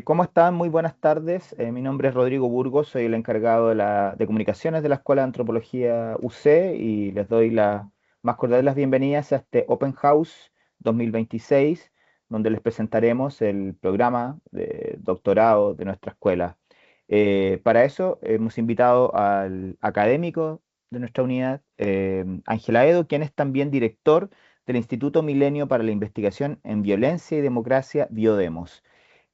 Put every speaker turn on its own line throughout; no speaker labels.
¿Cómo están? Muy buenas tardes. Mi nombre es Rodrigo Burgos, soy el encargado de comunicaciones de la Escuela de Antropología UC y les doy las más cordiales bienvenidas a este Open House 2026, donde les presentaremos el programa de doctorado de nuestra escuela. Para eso hemos invitado al académico de nuestra unidad, Ángela Edo, quien es también director del Instituto Milenio para la Investigación en Violencia y Democracia, Biodemos.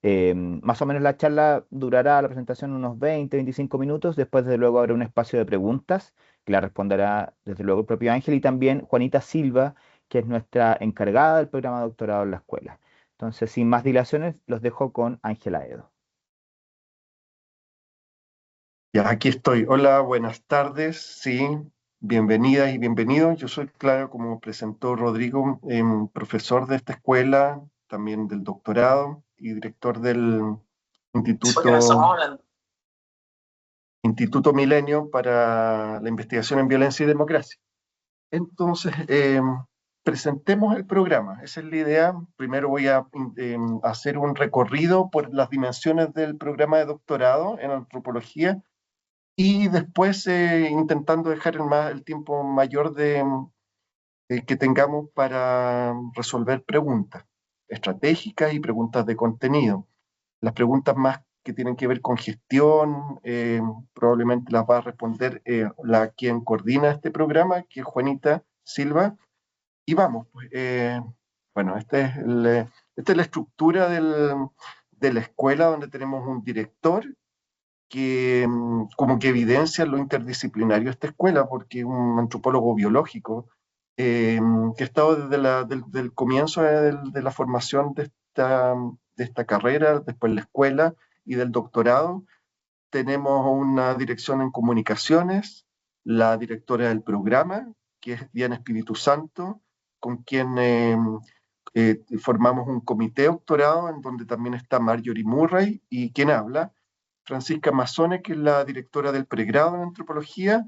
Más o menos la charla durará la presentación unos 20-25 minutos. Después, desde luego, habrá un espacio de preguntas que la responderá, desde luego, el propio Ángel y también Juanita Silva, que es nuestra encargada del programa de doctorado en la escuela. Entonces, sin más dilaciones, los dejo con Ángela Edo.
Ya, aquí estoy. Hola, buenas tardes. Sí, bienvenidas y bienvenidos. Yo soy, claro, como presentó Rodrigo, profesor de esta escuela, también del doctorado y director del Instituto, Instituto Milenio para la Investigación en Violencia y Democracia. Entonces, presentemos el programa. Esa es la idea. Primero voy a hacer un recorrido por las dimensiones del programa de doctorado en antropología y después intentando dejar el tiempo mayor que tengamos para resolver preguntas estratégicas y preguntas de contenido. Las preguntas más que tienen que ver con gestión, probablemente las va a responder quien coordina este programa, que es Juanita Silva. Y vamos, pues, bueno, esta es la estructura de la escuela donde tenemos un director que como que evidencia lo interdisciplinario de esta escuela, porque es un antropólogo biológico que ha estado desde del comienzo de la formación de esta carrera, después la escuela y del doctorado. Tenemos una dirección en comunicaciones, la directora del programa, que es Diana Espíritu Santo, con quien formamos un comité doctorado en donde también está Marjorie Murray y quien habla, Francisca Mazzone, que es la directora del pregrado en antropología,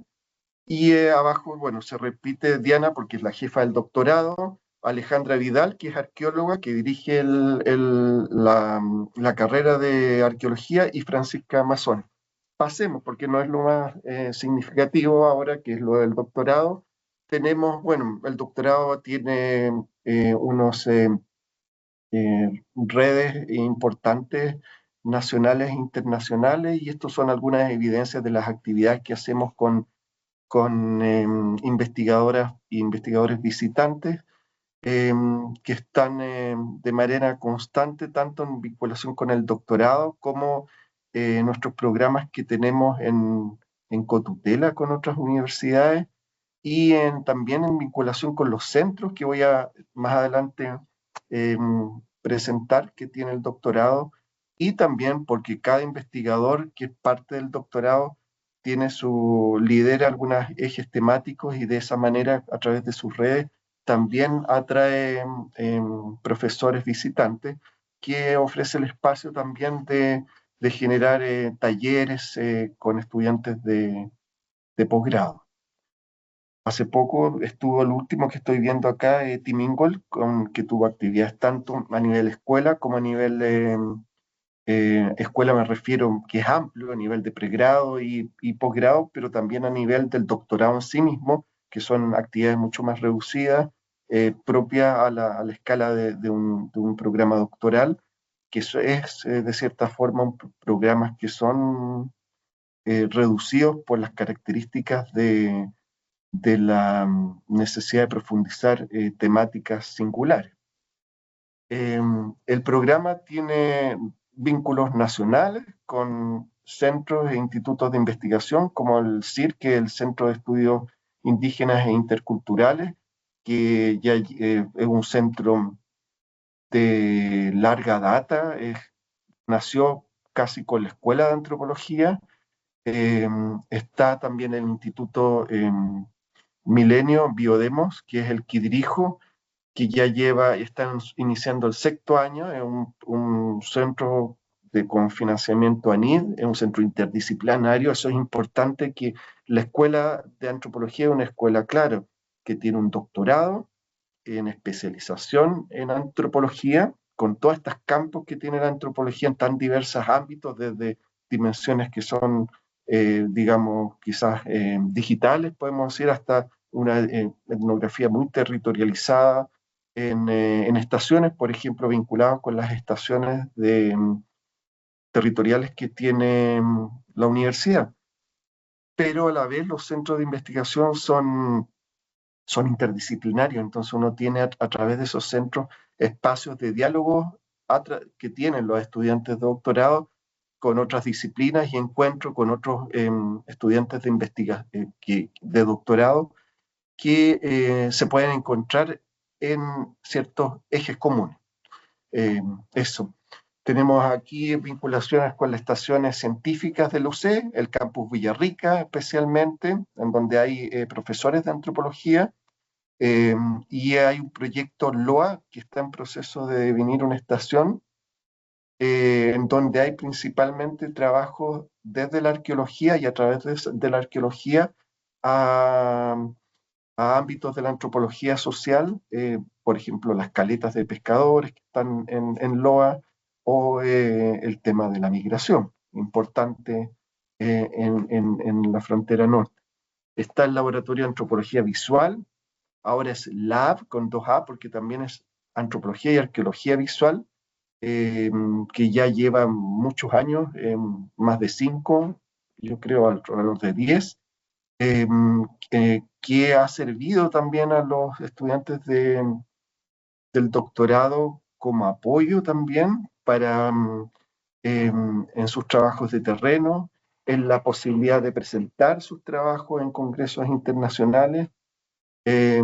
y abajo, bueno, se repite Diana porque es la jefa del doctorado, Alejandra Vidal, que es arqueóloga, que dirige la carrera de arqueología, y Francisca Mazzone. Pasemos, porque no es lo más significativo ahora, que es lo del doctorado. Tenemos, bueno, el doctorado tiene unos redes importantes nacionales e internacionales, y estos son algunas evidencias de las actividades que hacemos con investigadoras e investigadores visitantes eh, que están de manera constante tanto en vinculación con el doctorado como nuestros programas que tenemos en cotutela con otras universidades y también en vinculación con los centros que voy a más adelante eh, presentar que tiene el doctorado, y también porque cada investigador que es parte del doctorado lidera algunos ejes temáticos, y de esa manera, a través de sus redes, también atrae profesores visitantes que ofrece el espacio también de generar talleres con estudiantes de posgrado. Hace poco estuvo el último que estoy viendo acá, Tim Ingold, que tuvo actividades tanto a nivel escuela como a nivel escuela, me refiero que es amplio, a nivel de pregrado y posgrado, pero también a nivel del doctorado en sí mismo, que son actividades mucho más reducidas, propias a la escala de un programa doctoral, que eso es de cierta forma programas que son reducidos por las características de la necesidad de profundizar temáticas singulares. El programa tiene vínculos nacionales con centros e institutos de investigación como el CIR, que es el Centro de Estudios Indígenas e Interculturales, que ya es un centro de larga data, nació casi con la Escuela de Antropología. Eh, Está también el Instituto Milenio Biodemos, que es el que dirijo, que ya están iniciando el sexto año, es un centro con financiamiento ANID, es un centro interdisciplinario. Eso es importante, que la escuela de antropología es una escuela, claro, que tiene un doctorado en especialización en antropología, con todos estos campos que tiene la antropología en tan diversos ámbitos, desde dimensiones que son, digamos, quizás digitales, podemos decir, hasta una etnografía muy territorializada en estaciones, por ejemplo, vinculadas con las estaciones territoriales que tiene la universidad. Pero a la vez los centros de investigación son interdisciplinarios, entonces uno tiene a través de esos centros espacios de diálogo que tienen los estudiantes de doctorado con otras disciplinas y encuentro con otros estudiantes de investigación de doctorado que se pueden encontrar en ciertos ejes comunes. Eso. Tenemos aquí vinculaciones con las estaciones científicas del UC, el campus Villarrica especialmente, en donde hay profesores de antropología, y hay un proyecto LOA que está en proceso de devenir una estación, en donde hay principalmente trabajos desde la arqueología y a través de la arqueología a, a ámbitos de la antropología social, por ejemplo, las caletas de pescadores que están en LOA, o el tema de la migración, importante en la frontera norte. Está el Laboratorio de Antropología Visual, ahora es LAB con 2A, porque también es Antropología y Arqueología Visual, que ya lleva muchos años, más de 5, yo creo alrededor de 10, que ha servido también a los estudiantes del doctorado como apoyo también para en sus trabajos de terreno, en la posibilidad de presentar sus trabajos en congresos internacionales. Eh,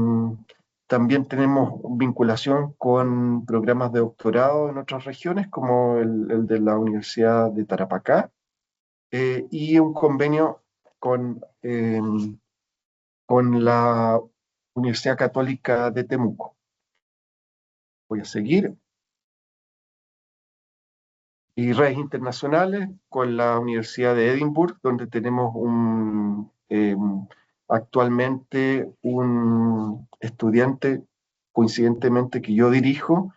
También tenemos vinculación con programas de doctorado en otras regiones, como el de la Universidad de Tarapacá, y un convenio con la Universidad Católica de Temuco. Voy a seguir. Y redes internacionales con la Universidad de Edimburgo, donde tenemos actualmente un estudiante, coincidentemente, que yo dirijo,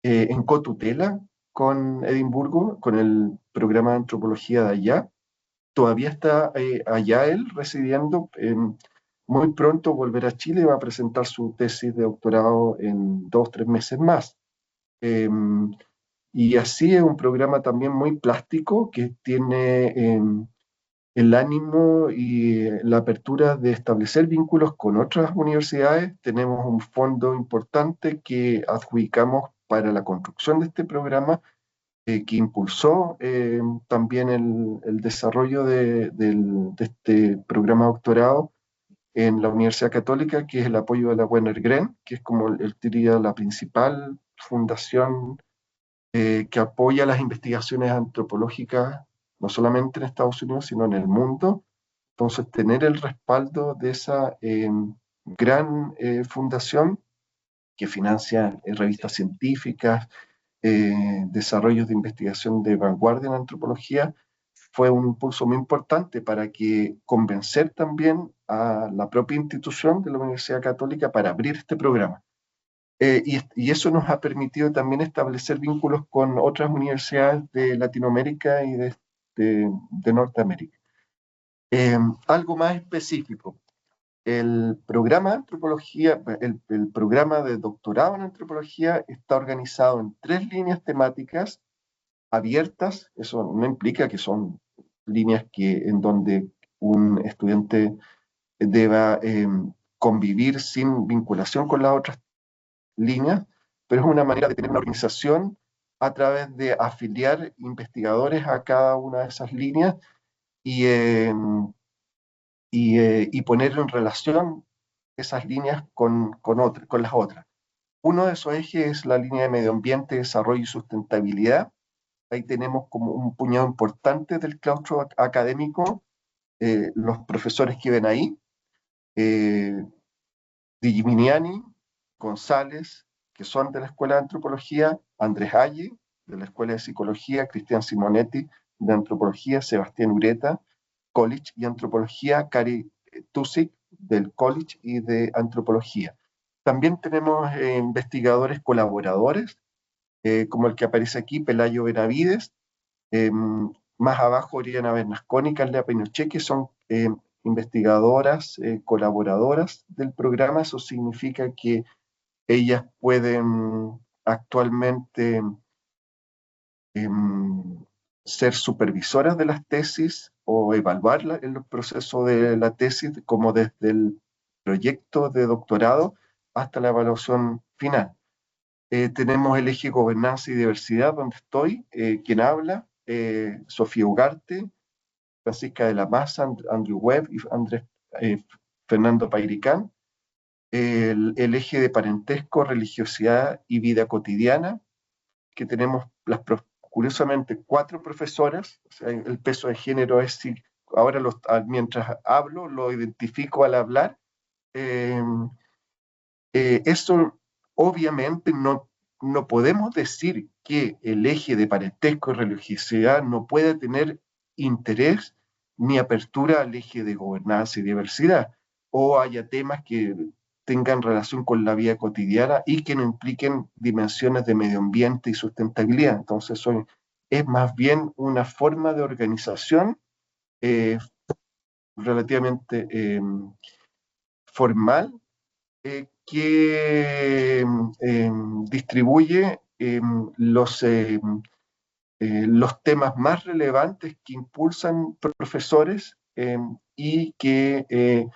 en cotutela con Edimburgo, con el programa de antropología de allá. Todavía está allá él residiendo. Muy pronto volverá a Chile y va a presentar su tesis de doctorado en 2 o 3 meses más. Y así es un programa también muy plástico que tiene el ánimo y la apertura de establecer vínculos con otras universidades. Tenemos un fondo importante que adjudicamos para la construcción de este programa, que impulsó también el desarrollo de este programa de doctorado en la Universidad Católica, que es el apoyo de la Wenner-Gren, que es como diría la principal fundación que apoya las investigaciones antropológicas, no solamente en Estados Unidos, sino en el mundo. Entonces, tener el respaldo de esa gran fundación que financia revistas científicas, desarrollos de investigación de vanguardia en antropología, fue un impulso muy importante para que convencer también a la propia institución de la Universidad Católica para abrir este programa. Y eso nos ha permitido también establecer vínculos con otras universidades de Latinoamérica y de Norteamérica. Algo más específico, el programa de antropología, el programa de doctorado en antropología está organizado en 3 líneas temáticas abiertas. Eso no implica que son líneas en donde un estudiante deba convivir sin vinculación con las otras líneas, pero es una manera de tener una organización a través de afiliar investigadores a cada una de esas líneas y, y poner en relación esas líneas con las otras. Uno de esos ejes es la línea de medio ambiente, desarrollo y sustentabilidad. Ahí tenemos como un puñado importante del claustro académico, los profesores que ven ahí, Di Gimignani, González, que son de la Escuela de Antropología, Andrés Halle, de la Escuela de Psicología, Cristian Simonetti, de Antropología, Sebastián Ureta, College y Antropología, Cari Tusic, del College y de Antropología. También tenemos investigadores colaboradores como el que aparece aquí, Pelayo Benavides, más abajo Oriana Bernasconi y Carla Pinochet, que son investigadoras, colaboradoras del programa. Eso significa que ellas pueden actualmente em, ser supervisoras de las tesis o evaluarla en el proceso de la tesis, como desde el proyecto de doctorado hasta la evaluación final. Tenemos el eje gobernanza y diversidad, donde estoy, quien habla, Sofía Ugarte, Francisca de la Maza, Andrew Webb y Andrés Fernando Pairicán. El eje de parentesco, religiosidad y vida cotidiana, que tenemos curiosamente 4 profesoras. O sea, el peso de género es, ahora mientras hablo, lo identifico al hablar. Eh, Eso obviamente no podemos decir que el eje de parentesco y religiosidad no pueda tener interés ni apertura al eje de gobernanza y diversidad, o haya temas que tengan relación con la vida cotidiana y que no impliquen dimensiones de medio ambiente y sustentabilidad. Entonces, eso es más bien una forma de organización eh, relativamente formal, que distribuye los temas más relevantes que impulsan profesores, y que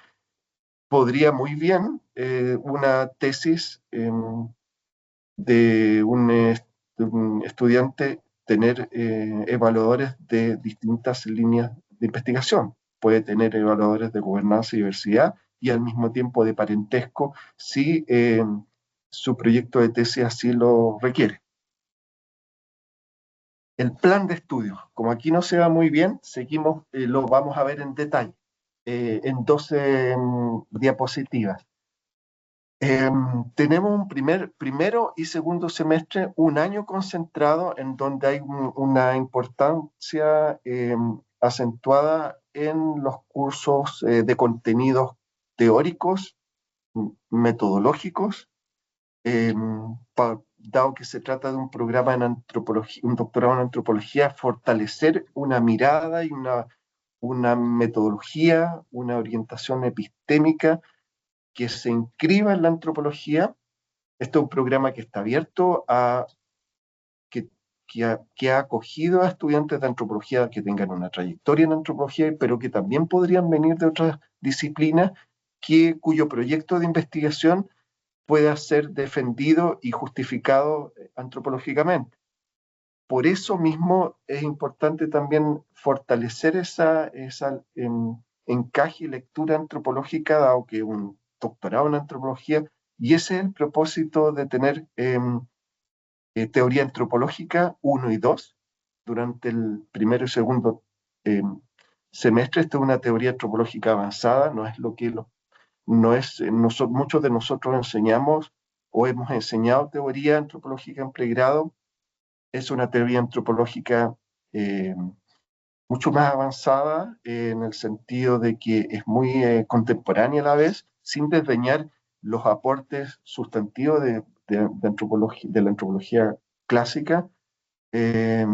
podría muy bien una tesis de un estudiante tener evaluadores de distintas líneas de investigación. Puede tener evaluadores de gobernanza y diversidad y al mismo tiempo de parentesco si su proyecto de tesis así lo requiere. El plan de estudio, como aquí no se va muy bien, seguimos, lo vamos a ver en detalle en 12 diapositivas. Tenemos un primero y segundo semestre, un año concentrado en donde hay una importancia acentuada en los cursos de contenidos teóricos, metodológicos, dado que se trata de un programa en antropología, un doctorado en antropología, fortalecer una mirada y una metodología, una orientación epistémica que se inscriba en la antropología. Este es un programa que está abierto que ha acogido a estudiantes de antropología que tengan una trayectoria en antropología, pero que también podrían venir de otras disciplinas, cuyo proyecto de investigación pueda ser defendido y justificado antropológicamente. Por eso mismo es importante también fortalecer esa encaje y lectura antropológica, dado que un doctorado en antropología, y ese es el propósito de tener teoría antropológica 1 y 2 durante el primero y segundo semestre. Esta es una teoría antropológica avanzada, no es lo que no es, muchos de nosotros enseñamos o hemos enseñado teoría antropológica en pregrado. Es una teoría antropológica eh, mucho más avanzada, en el sentido de que es muy contemporánea a la vez, sin desdeñar los aportes sustantivos de la antropología clásica. Eh,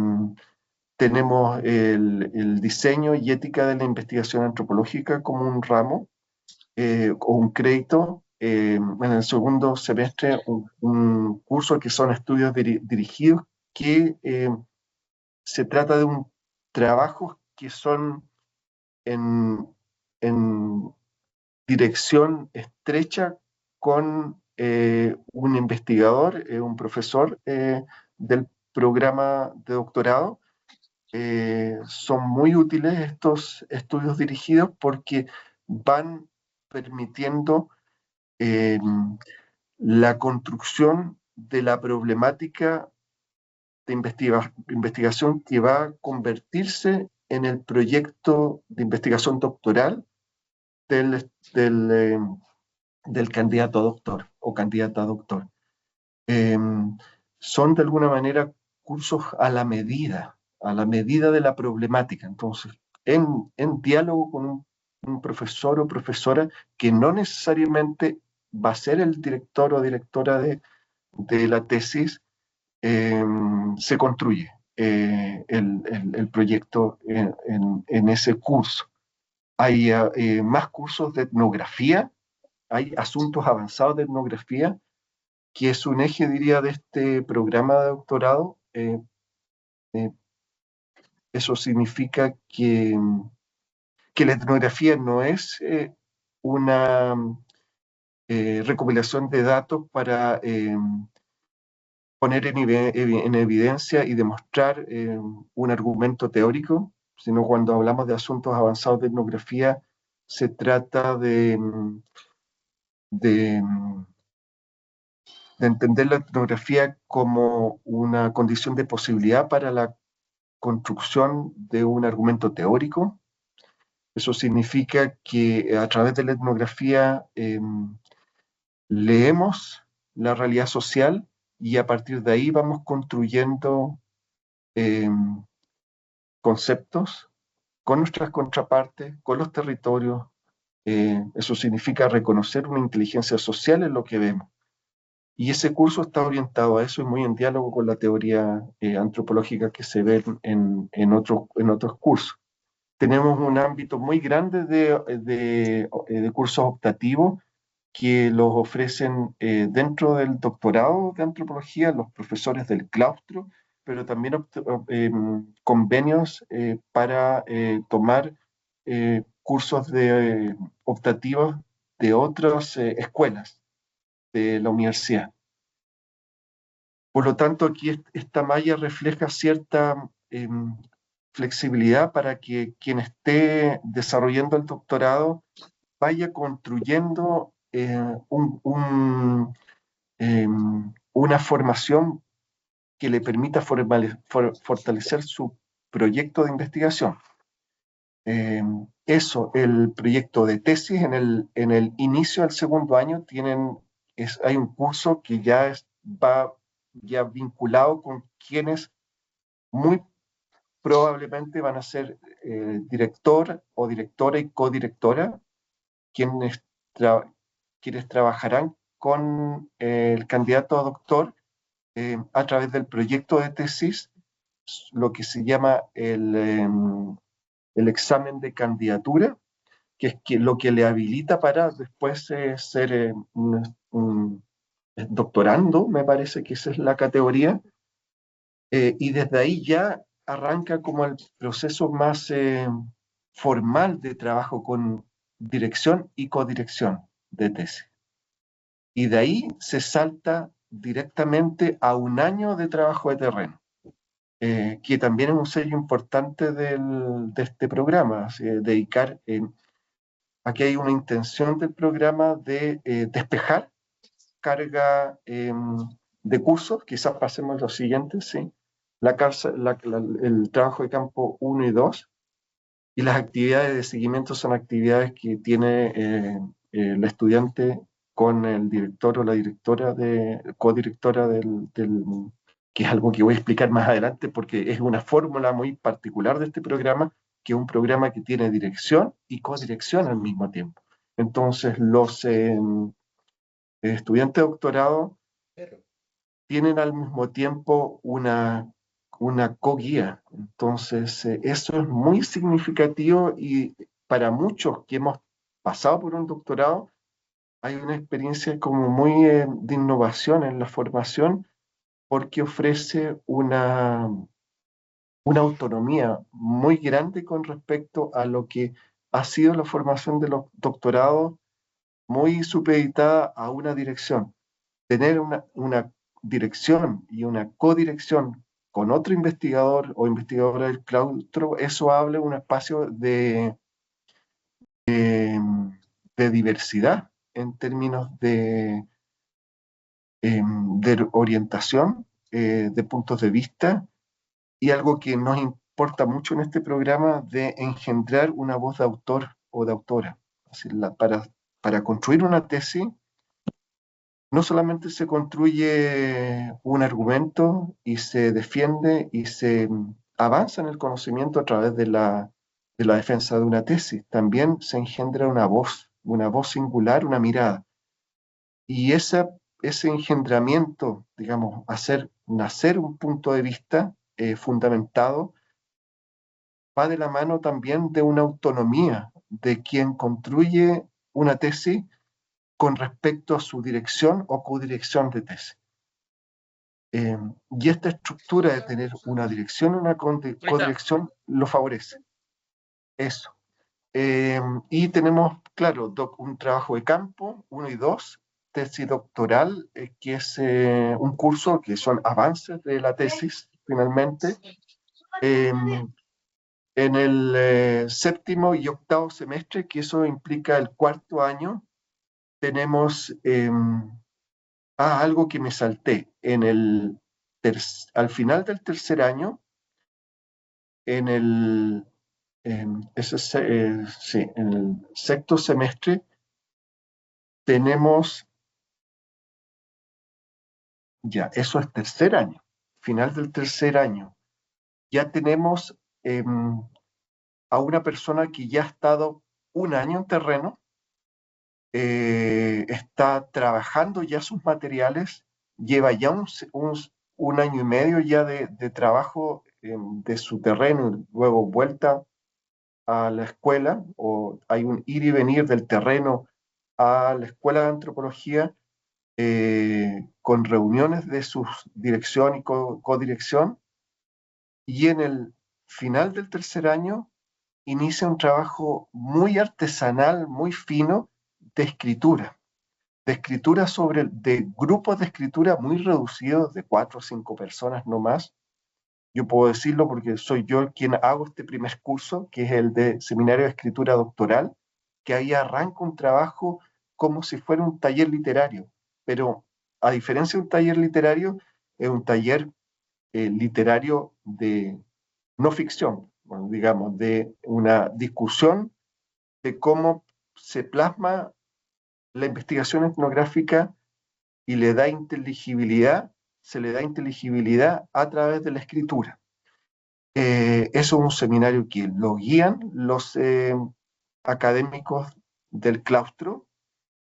Tenemos el diseño y ética de la investigación antropológica como un ramo o un crédito. En el segundo semestre, un curso que son estudios dirigidos, que se trata de un trabajos que son en, en dirección estrecha con un investigador, un profesor del programa de doctorado. Son muy útiles estos estudios dirigidos porque van permitiendo eh, la construcción de la problemática de investigación que va a convertirse en el proyecto de investigación doctoral del del candidato a doctor o candidata a doctor. Eh, Son de alguna manera cursos a la medida de la problemática. Entonces, en diálogo con un profesor o profesora que no necesariamente va a ser el director o directora de la tesis, se construye el proyecto en ese curso. Hay más cursos de etnografía, hay asuntos avanzados de etnografía, que es un eje, diría, de este programa de doctorado. Eh, Eso significa que la etnografía no es una recopilación de datos para poner en evidencia y demostrar un argumento teórico, sino cuando hablamos de asuntos avanzados de etnografía, se trata de, de entender la etnografía como una condición de posibilidad para la construcción de un argumento teórico. Eso significa que a través de la etnografía leemos la realidad social y a partir de ahí vamos construyendo eh, conceptos con nuestras contrapartes, con los territorios. Eso significa reconocer una inteligencia social en lo que vemos. Y ese curso está orientado a eso y muy en diálogo con la teoría antropológica que se ve en otros cursos. Tenemos un ámbito muy grande de cursos optativos que los ofrecen dentro del doctorado de antropología los profesores del claustro, pero también convenios para tomar cursos optativos de otras escuelas de la universidad. Por lo tanto, aquí esta malla refleja cierta flexibilidad para que quien esté desarrollando el doctorado vaya construyendo una formación que le permita fortalecer su proyecto de investigación. El proyecto de tesis en el inicio del segundo año hay un curso que va ya vinculado con quienes muy probablemente van a ser director o directora y codirectora, quienes, quienes trabajarán con el candidato a doctor a través del proyecto de tesis, lo que se llama el examen de candidatura, que es lo que le habilita para después ser un doctorando, me parece que esa es la categoría, y desde ahí ya arranca como el proceso más formal de trabajo con dirección y codirección de tesis. Y de ahí se salta directamente a un año de trabajo de terreno, que también es un sello importante de este programa, dedicar, aquí hay una intención del programa de despejar carga de cursos, quizás pasemos los siguientes, ¿sí? El trabajo de campo 1 y 2, y las actividades de seguimiento son actividades que tiene el estudiante con el director o la directora codirectora que es algo que voy a explicar más adelante porque es una fórmula muy particular de este programa, que es un programa que tiene dirección y codirección al mismo tiempo. Entonces, los estudiantes de doctorado tienen al mismo tiempo una co-guía. Entonces, eso es muy significativo y para muchos que hemos pasado por un doctorado, hay una experiencia como muy de innovación en la formación porque ofrece una autonomía muy grande con respecto a lo que ha sido la formación de los doctorados, muy supeditada a una dirección. Tener una dirección y una codirección con otro investigador o investigadora del claustro, eso habla de un espacio de diversidad en términos de orientación, de puntos de vista, y algo que nos importa mucho en este programa de engendrar una voz de autor o de autora. Así, para construir una tesis, no solamente se construye un argumento y se defiende y se avanza en el conocimiento a través de la defensa de una tesis, también se engendra una voz singular, una mirada. Y esa ese engendramiento, digamos, hacer nacer un punto de vista fundamentado, va de la mano también de una autonomía de quien construye una tesis con respecto a su dirección o codirección de tesis. Y esta estructura de tener una dirección y una codirección lo favorece. Eso. Y tenemos, claro, un trabajo de campo, 1 y 2, tesis doctoral, que es un curso que son avances de la tesis, finalmente. En el séptimo y octavo semestre, que eso implica el cuarto año, tenemos algo que me salté. Al final del tercer año, en el, sí, en el sexto semestre, tenemos, ya, eso es tercer año, final del tercer año, ya tenemos a una persona que ya ha estado un año en terreno, está trabajando ya sus materiales, lleva ya un año y medio ya de trabajo de su terreno, y luego vuelta a la escuela, o hay un ir y venir del terreno a la escuela de antropología, con reuniones de su dirección y codirección, y en el final del tercer año inicia un trabajo muy artesanal, muy fino, de escritura de grupos de escritura muy reducidos, de 4 o 5 personas no más. Yo puedo decirlo porque soy yo quien hago este primer curso, que es el de Seminario de Escritura Doctoral, que ahí arranca un trabajo como si fuera un taller literario, pero a diferencia de un taller literario, es un taller literario de no ficción, bueno, digamos, de una discusión de cómo se plasma la investigación etnográfica y se le da inteligibilidad a través de la escritura. Eso es un seminario que lo guían los académicos del claustro,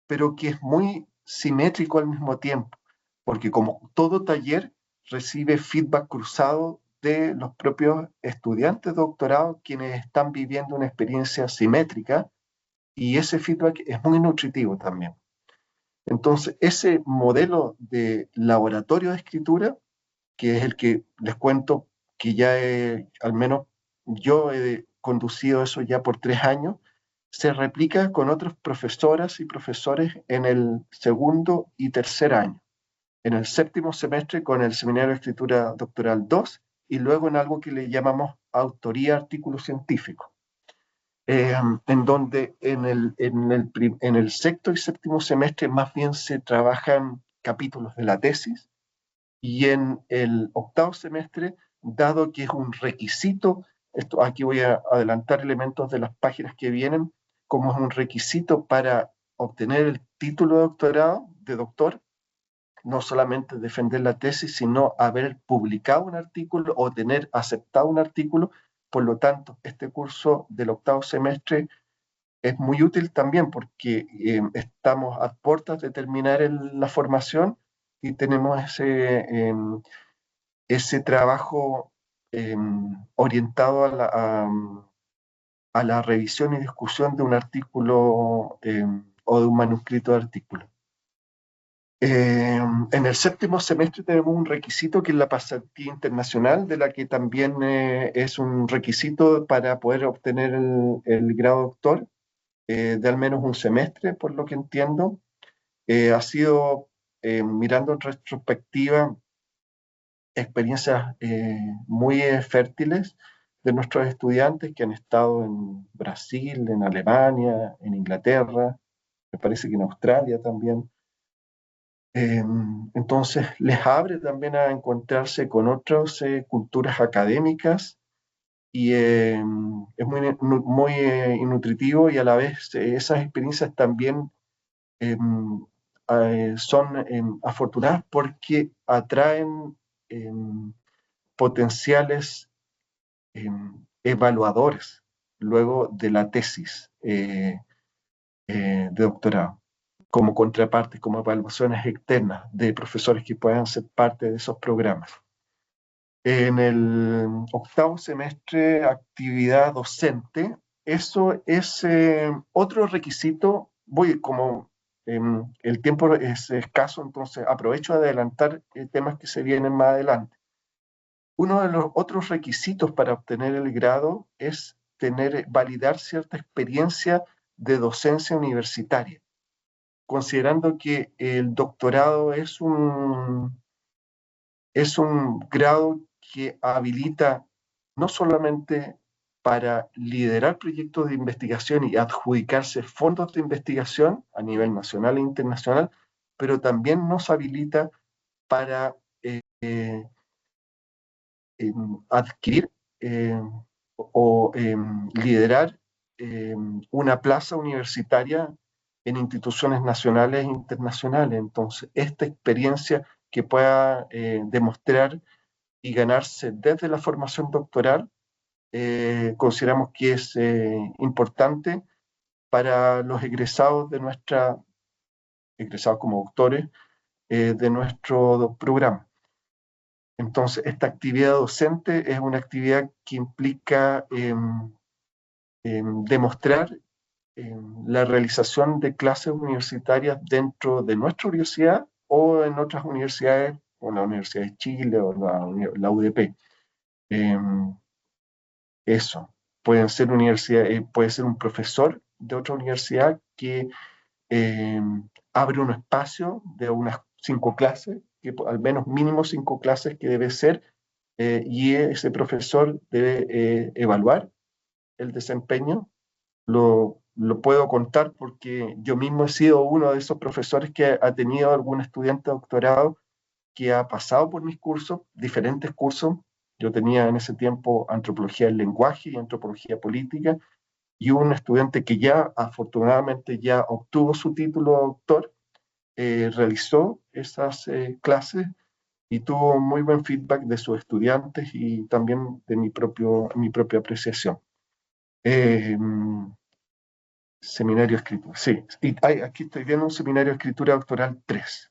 pero que es muy simétrico al mismo tiempo, porque como todo taller recibe feedback cruzado de los propios estudiantes de doctorado, quienes están viviendo una experiencia simétrica, y ese feedback es muy nutritivo también. Entonces, ese modelo de laboratorio de escritura, que es el que les cuento que ya al menos yo he conducido eso ya por 3 años, se replica con otros profesoras y profesores en el segundo y tercer año, en el séptimo semestre con el Seminario de Escritura Doctoral 2 y luego en algo que le llamamos autoría artículo científico, en donde en el sexto y séptimo semestre más bien se trabajan capítulos de la tesis, y en el octavo semestre, dado que es un requisito, aquí voy a adelantar elementos de las páginas que vienen, como es un requisito para obtener el título de doctorado, de doctor, no solamente defender la tesis, sino haber publicado un artículo o tener aceptado un artículo. Por lo tanto, este curso del octavo semestre es muy útil también porque estamos a puertas de terminar la formación y tenemos ese trabajo orientado a la revisión y discusión de un artículo o de un manuscrito de artículo. En el séptimo semestre tenemos un requisito que es la pasantía internacional, de la que también es un requisito para poder obtener el grado doctor, de al menos un semestre, por lo que entiendo. Ha sido, mirando en retrospectiva, experiencias muy fértiles de nuestros estudiantes que han estado en Brasil, en Alemania, en Inglaterra, me parece que en Australia también. Entonces les abre también a encontrarse con otras culturas académicas, y es muy nutritivo, y a la vez esas experiencias también son afortunadas porque atraen potenciales evaluadores luego de la tesis de doctorado. como contrapartes, como evaluaciones externas de profesores que puedan ser parte de esos programas. En el octavo semestre, actividad docente, eso es otro requisito. Como el tiempo es escaso, entonces aprovecho de adelantar temas que se vienen más adelante. Uno de los otros requisitos para obtener el grado es validar cierta experiencia de docencia universitaria, considerando que el doctorado es un grado que habilita no solamente para liderar proyectos de investigación y adjudicarse fondos de investigación a nivel nacional e internacional, pero también nos habilita para adquirir o liderar una plaza universitaria en instituciones nacionales e internacionales. Entonces, esta experiencia que pueda demostrar y ganarse desde la formación doctoral, consideramos que es importante para los egresados como doctores de nuestro programa. Entonces, esta actividad docente es una actividad que implica demostrar la realización de clases universitarias dentro de nuestra universidad o en otras universidades, o la Universidad de Chile o la UDP. Eso. Puede ser un profesor de otra universidad que abre un espacio de unas 5 clases, que al menos mínimo 5 clases que debe ser, y ese profesor debe evaluar el desempeño. Lo puedo contar porque yo mismo he sido uno de esos profesores que ha tenido algún estudiante de doctorado que ha pasado por mis cursos, diferentes cursos. Yo tenía en ese tiempo antropología del lenguaje y antropología política, y un estudiante que ya afortunadamente ya obtuvo su título de doctor, realizó esas clases y tuvo muy buen feedback de sus estudiantes y también de mi propia apreciación. Seminario de escritura, sí. Y aquí estoy viendo un seminario de escritura doctoral 3.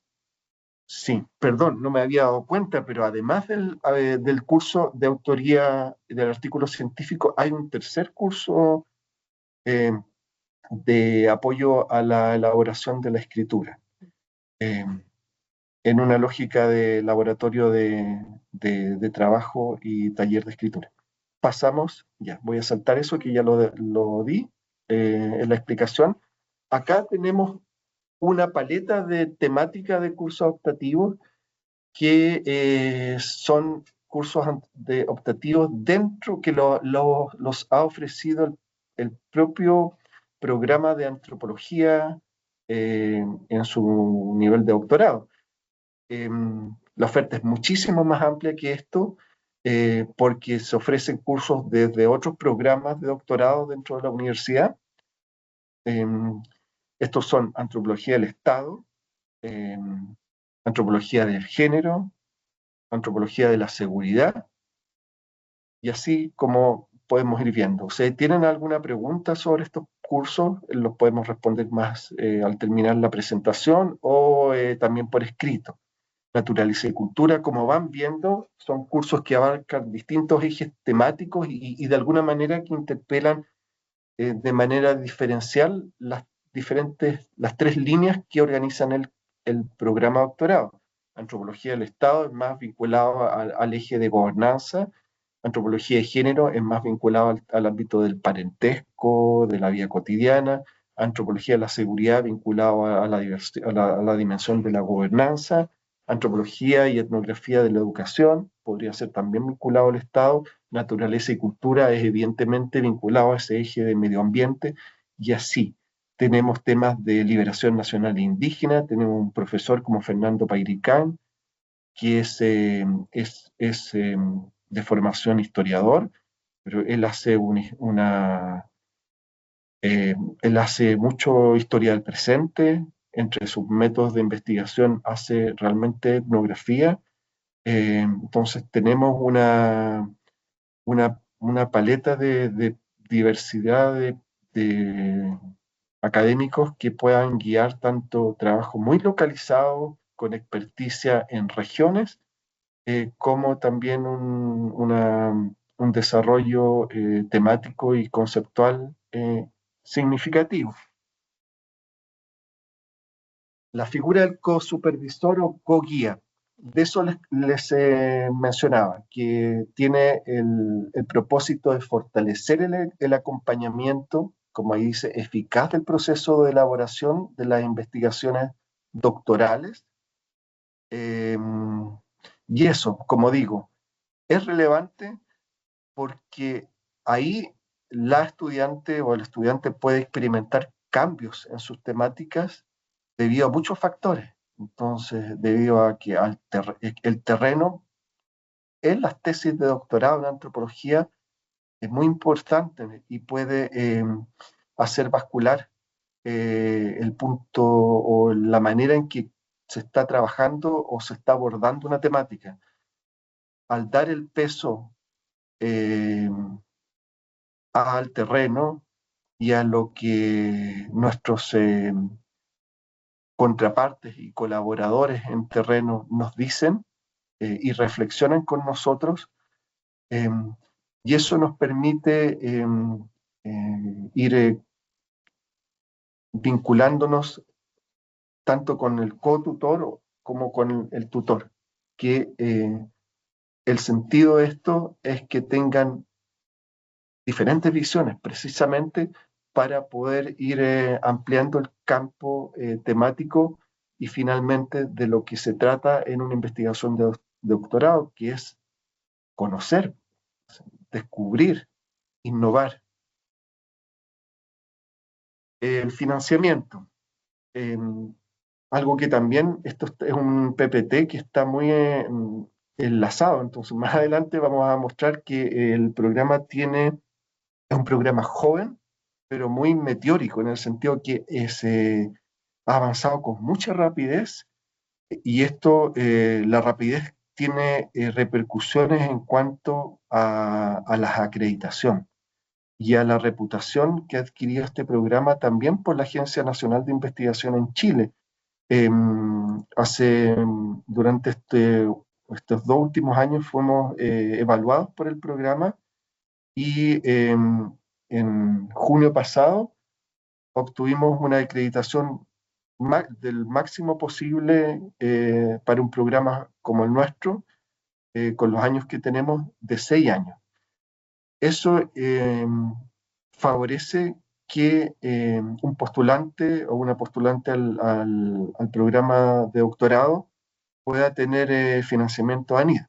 Sí, perdón, no me había dado cuenta, pero además del curso de autoría del artículo científico, hay un tercer curso eh, de apoyo a la elaboración de la escritura, eh, en una lógica de laboratorio de trabajo y taller de escritura. Pasamos, ya, voy a saltar eso que ya lo di en la explicación. Acá tenemos una paleta de temática de cursos optativos que son cursos optativos dentro que los ha ofrecido el propio programa de antropología en su nivel de doctorado. La oferta es muchísimo más amplia que esto, porque se ofrecen cursos desde otros programas de doctorado dentro de la universidad. Estos son antropología del Estado, antropología del género, antropología de la seguridad, y así como podemos ir viendo. Si tienen alguna pregunta sobre estos cursos, los podemos responder más al terminar la presentación o también por escrito. Naturaleza y cultura, como van viendo, son cursos que abarcan distintos ejes temáticos y de alguna manera que interpelan de manera diferencial las 3 líneas que organizan el programa doctorado. Antropología del Estado es más vinculado al eje de gobernanza, antropología de género es más vinculado al ámbito del parentesco, de la vida cotidiana, antropología de la seguridad vinculado a la dimensión de la gobernanza, antropología y etnografía de la educación, podría ser también vinculado al Estado, naturaleza y cultura es evidentemente vinculado a ese eje de medio ambiente, y así. Tenemos temas de liberación nacional e indígena, tenemos un profesor como Fernando Pairicán, que es de formación historiador, pero él hace mucho historia del presente, entre sus métodos de investigación hace realmente etnografía. Entonces tenemos una paleta de diversidad de académicos que puedan guiar tanto trabajo muy localizado, con experticia en regiones, como también un desarrollo temático y conceptual significativo. La figura del co-supervisor o co-guía, de eso les mencionaba, que tiene el propósito de fortalecer el acompañamiento, como ahí dice, eficaz del proceso de elaboración de las investigaciones doctorales. Eh, y eso, como digo, es relevante porque ahí la estudiante o el estudiante puede experimentar cambios en sus temáticas debido a muchos factores. Entonces, debido a que el terreno en las tesis de doctorado en antropología es muy importante y puede hacer bascular el punto o la manera en que se está trabajando o se está abordando una temática. Al dar el peso eh, al terreno y a lo que nuestros contrapartes y colaboradores en terreno nos dicen y reflexionan con nosotros, eh, y eso nos permite ir vinculándonos tanto con el co-tutor como con el tutor, que el sentido de esto es que tengan diferentes visiones, precisamente para poder ir ampliando el campo temático y finalmente de lo que se trata en una investigación de doctorado, que es conocer, descubrir, innovar. El financiamiento, eh, algo que también, esto es un PPT que está muy enlazado, entonces más adelante vamos a mostrar que el programa es un programa joven, pero muy meteórico, en el sentido que ha avanzado con mucha rapidez y la rapidez tiene repercusiones en cuanto a las acreditaciones y a la reputación que ha adquirido este programa también por la Agencia Nacional de Investigación en Chile. Eh, durante estos 2 últimos años fuimos evaluados por el programa y en junio pasado obtuvimos una acreditación del máximo posible para un programa como el nuestro, con los años que tenemos, de 6 años. Eso favorece que un postulante o una postulante al programa de doctorado pueda tener financiamiento ANID.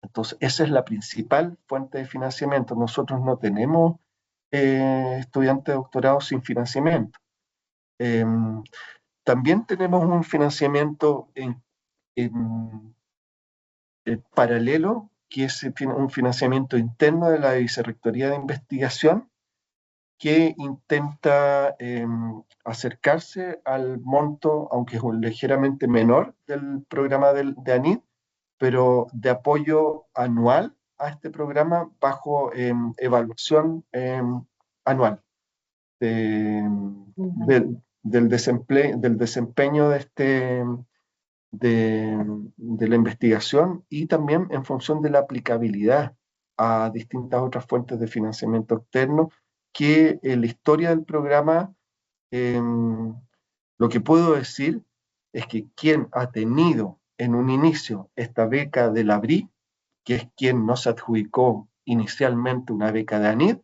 Entonces, esa es la principal fuente de financiamiento. Nosotros no tenemos estudiantes de doctorado sin financiamiento. Eh, También tenemos un financiamiento en paralelo, que es un financiamiento interno de la Vicerrectoría de Investigación, que intenta acercarse al monto, aunque es ligeramente menor del programa de ANID, pero de apoyo anual a este programa bajo evaluación anual del desempeño de la investigación y también en función de la aplicabilidad a distintas otras fuentes de financiamiento externo, que en la historia del programa lo que puedo decir es que quien ha tenido en un inicio esta beca de la BRI, que es quien nos adjudicó inicialmente una beca de ANID,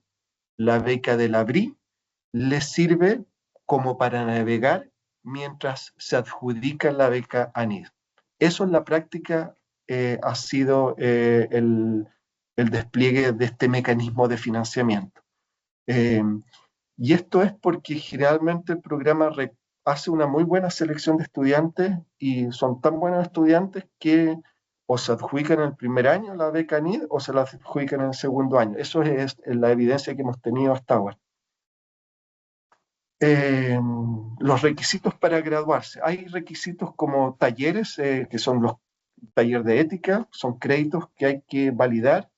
la beca de la BRI le sirve como para navegar mientras se adjudica la beca ANID. Eso en la práctica ha sido el despliegue de este mecanismo de financiamiento. Eh, y esto es porque generalmente el programa hace una muy buena selección de estudiantes y son tan buenos estudiantes que o se adjudican en el primer año la beca NID o se la adjudican en el segundo año. Eso es la evidencia que hemos tenido hasta ahora. Los requisitos para graduarse. Hay requisitos como talleres, que son los talleres de ética, son créditos que hay que validar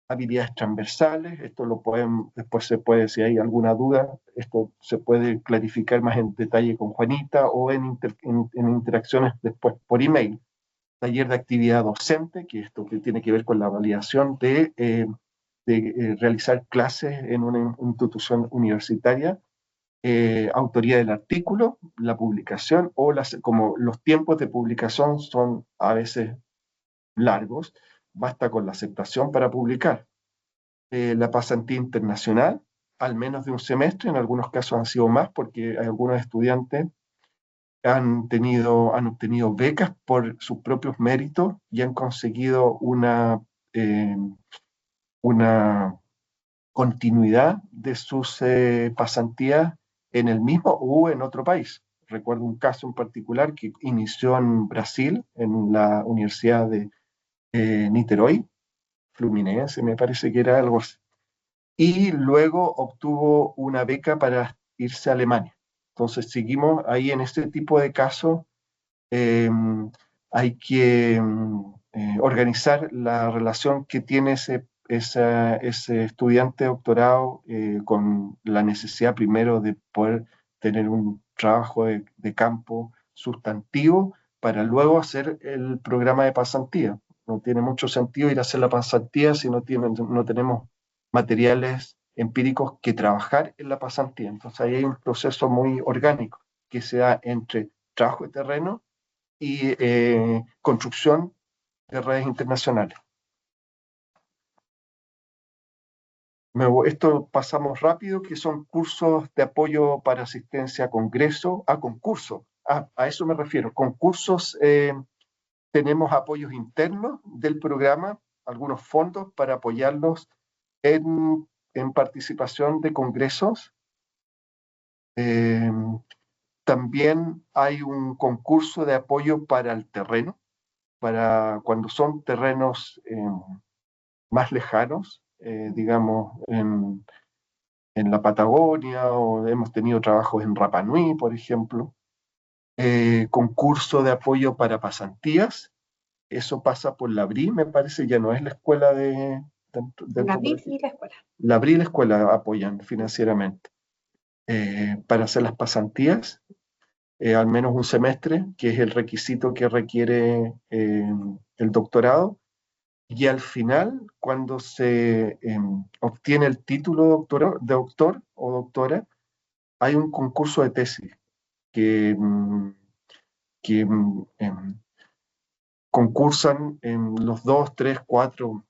habilidades transversales, esto lo pueden, después se puede, si hay alguna duda, esto se puede clarificar más en detalle con Juanita o en interacciones después por email. Taller de actividad docente, que esto que tiene que ver con la validación de realizar clases en una institución universitaria, autoría del artículo, la publicación como los tiempos de publicación son a veces largos, basta con la aceptación para publicar. La pasantía internacional, al menos de un semestre, en algunos casos han sido más porque algunos estudiantes han obtenido becas por sus propios méritos y han conseguido eh, una continuidad de sus pasantías en el mismo o en otro país. Recuerdo un caso en particular que inició en Brasil, en la Universidad de Niterói, Fluminense, me parece que era algo así, y luego obtuvo una beca para irse a Alemania. Entonces seguimos ahí en este tipo de casos. eh, Hay que organizar la relación que tiene ese estudiante de doctorado con la necesidad primero de poder tener un trabajo de campo sustantivo para luego hacer el programa de pasantía. No tiene mucho sentido ir a hacer la pasantía si no tenemos materiales empíricos que trabajar en la pasantía. Entonces ahí hay un proceso muy orgánico que se da entre trabajo de terreno y construcción de redes internacionales. Esto pasamos rápido, que son cursos de apoyo para asistencia a congreso, a concursos. A eso me refiero. Concursos, tenemos apoyos internos del programa, algunos fondos para apoyarlos en participación de congresos. También hay un concurso de apoyo para el terreno, para cuando son terrenos más lejanos, digamos, en la Patagonia, o hemos tenido trabajos en Rapa Nui, por ejemplo. Concurso de apoyo para pasantías, eso pasa por la BRI, me parece, ya no es la escuela de
La BRI y la escuela.
La BRI y la escuela apoyan financieramente para hacer las pasantías, al menos un semestre, que es el requisito que requiere el doctorado. Y al final, cuando se obtiene el título de doctor o doctora, hay un concurso de tesis que, que concursan los 2, 3, 4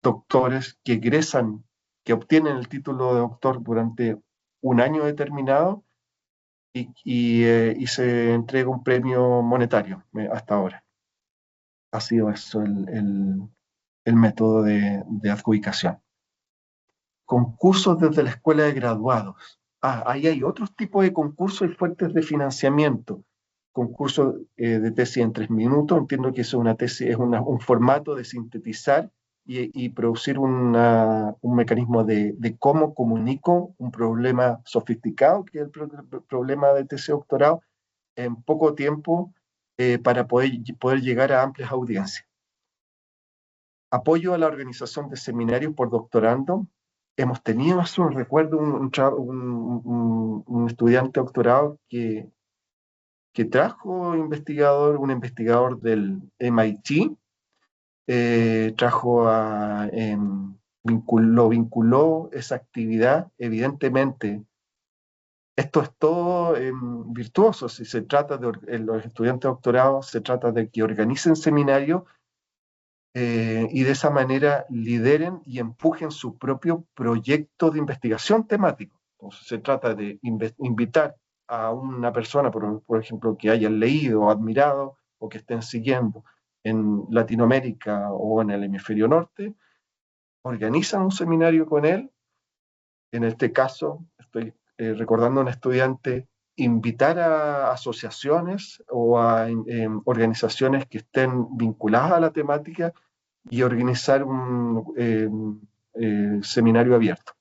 doctores que egresan, que obtienen el título de doctor durante un año determinado y se entrega un premio monetario hasta ahora. Ha sido eso el método de adjudicación. Concursos desde la escuela de graduados. Ahí hay otros tipos de concursos y fuentes de financiamiento. Concurso de tesis en 3 minutos. Entiendo que eso es una tesis, es un formato de sintetizar y producir un mecanismo de cómo comunico un problema sofisticado, que es el problema de tesis de doctorado, en poco tiempo para poder llegar a amplias audiencias. Apoyo a la organización de seminarios por doctorando. Hemos tenido, recuerdo, un estudiante doctorado que trajo un investigador del MIT, lo vinculó esa actividad. Evidentemente, esto es todo virtuoso. Si se trata de los estudiantes doctorados, se trata de que organicen seminarios y de esa manera lideren y empujen su propio proyecto de investigación temático. Entonces se trata de invitar a una persona, por ejemplo, que hayan leído o admirado o que estén siguiendo en Latinoamérica o en el hemisferio norte, organizan un seminario con él. En este caso, estoy recordando a un estudiante, invitar a asociaciones o a organizaciones que estén vinculadas a la temática y organizar un seminario abierto.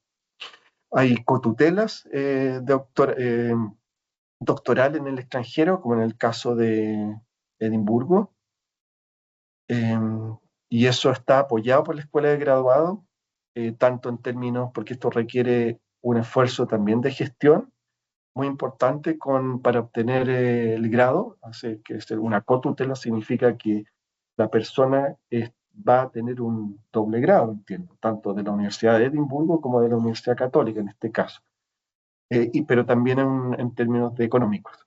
Hay cotutelas doctoral en el extranjero, como en el caso de Edimburgo. y eso está apoyado por la escuela de graduado, tanto en términos, porque esto requiere un esfuerzo también de gestión muy importante para obtener el grado, así que una cotutela significa que la persona va a tener un doble grado, entiendo, tanto de la Universidad de Edimburgo como de la Universidad Católica en este caso, pero también en términos de económicos.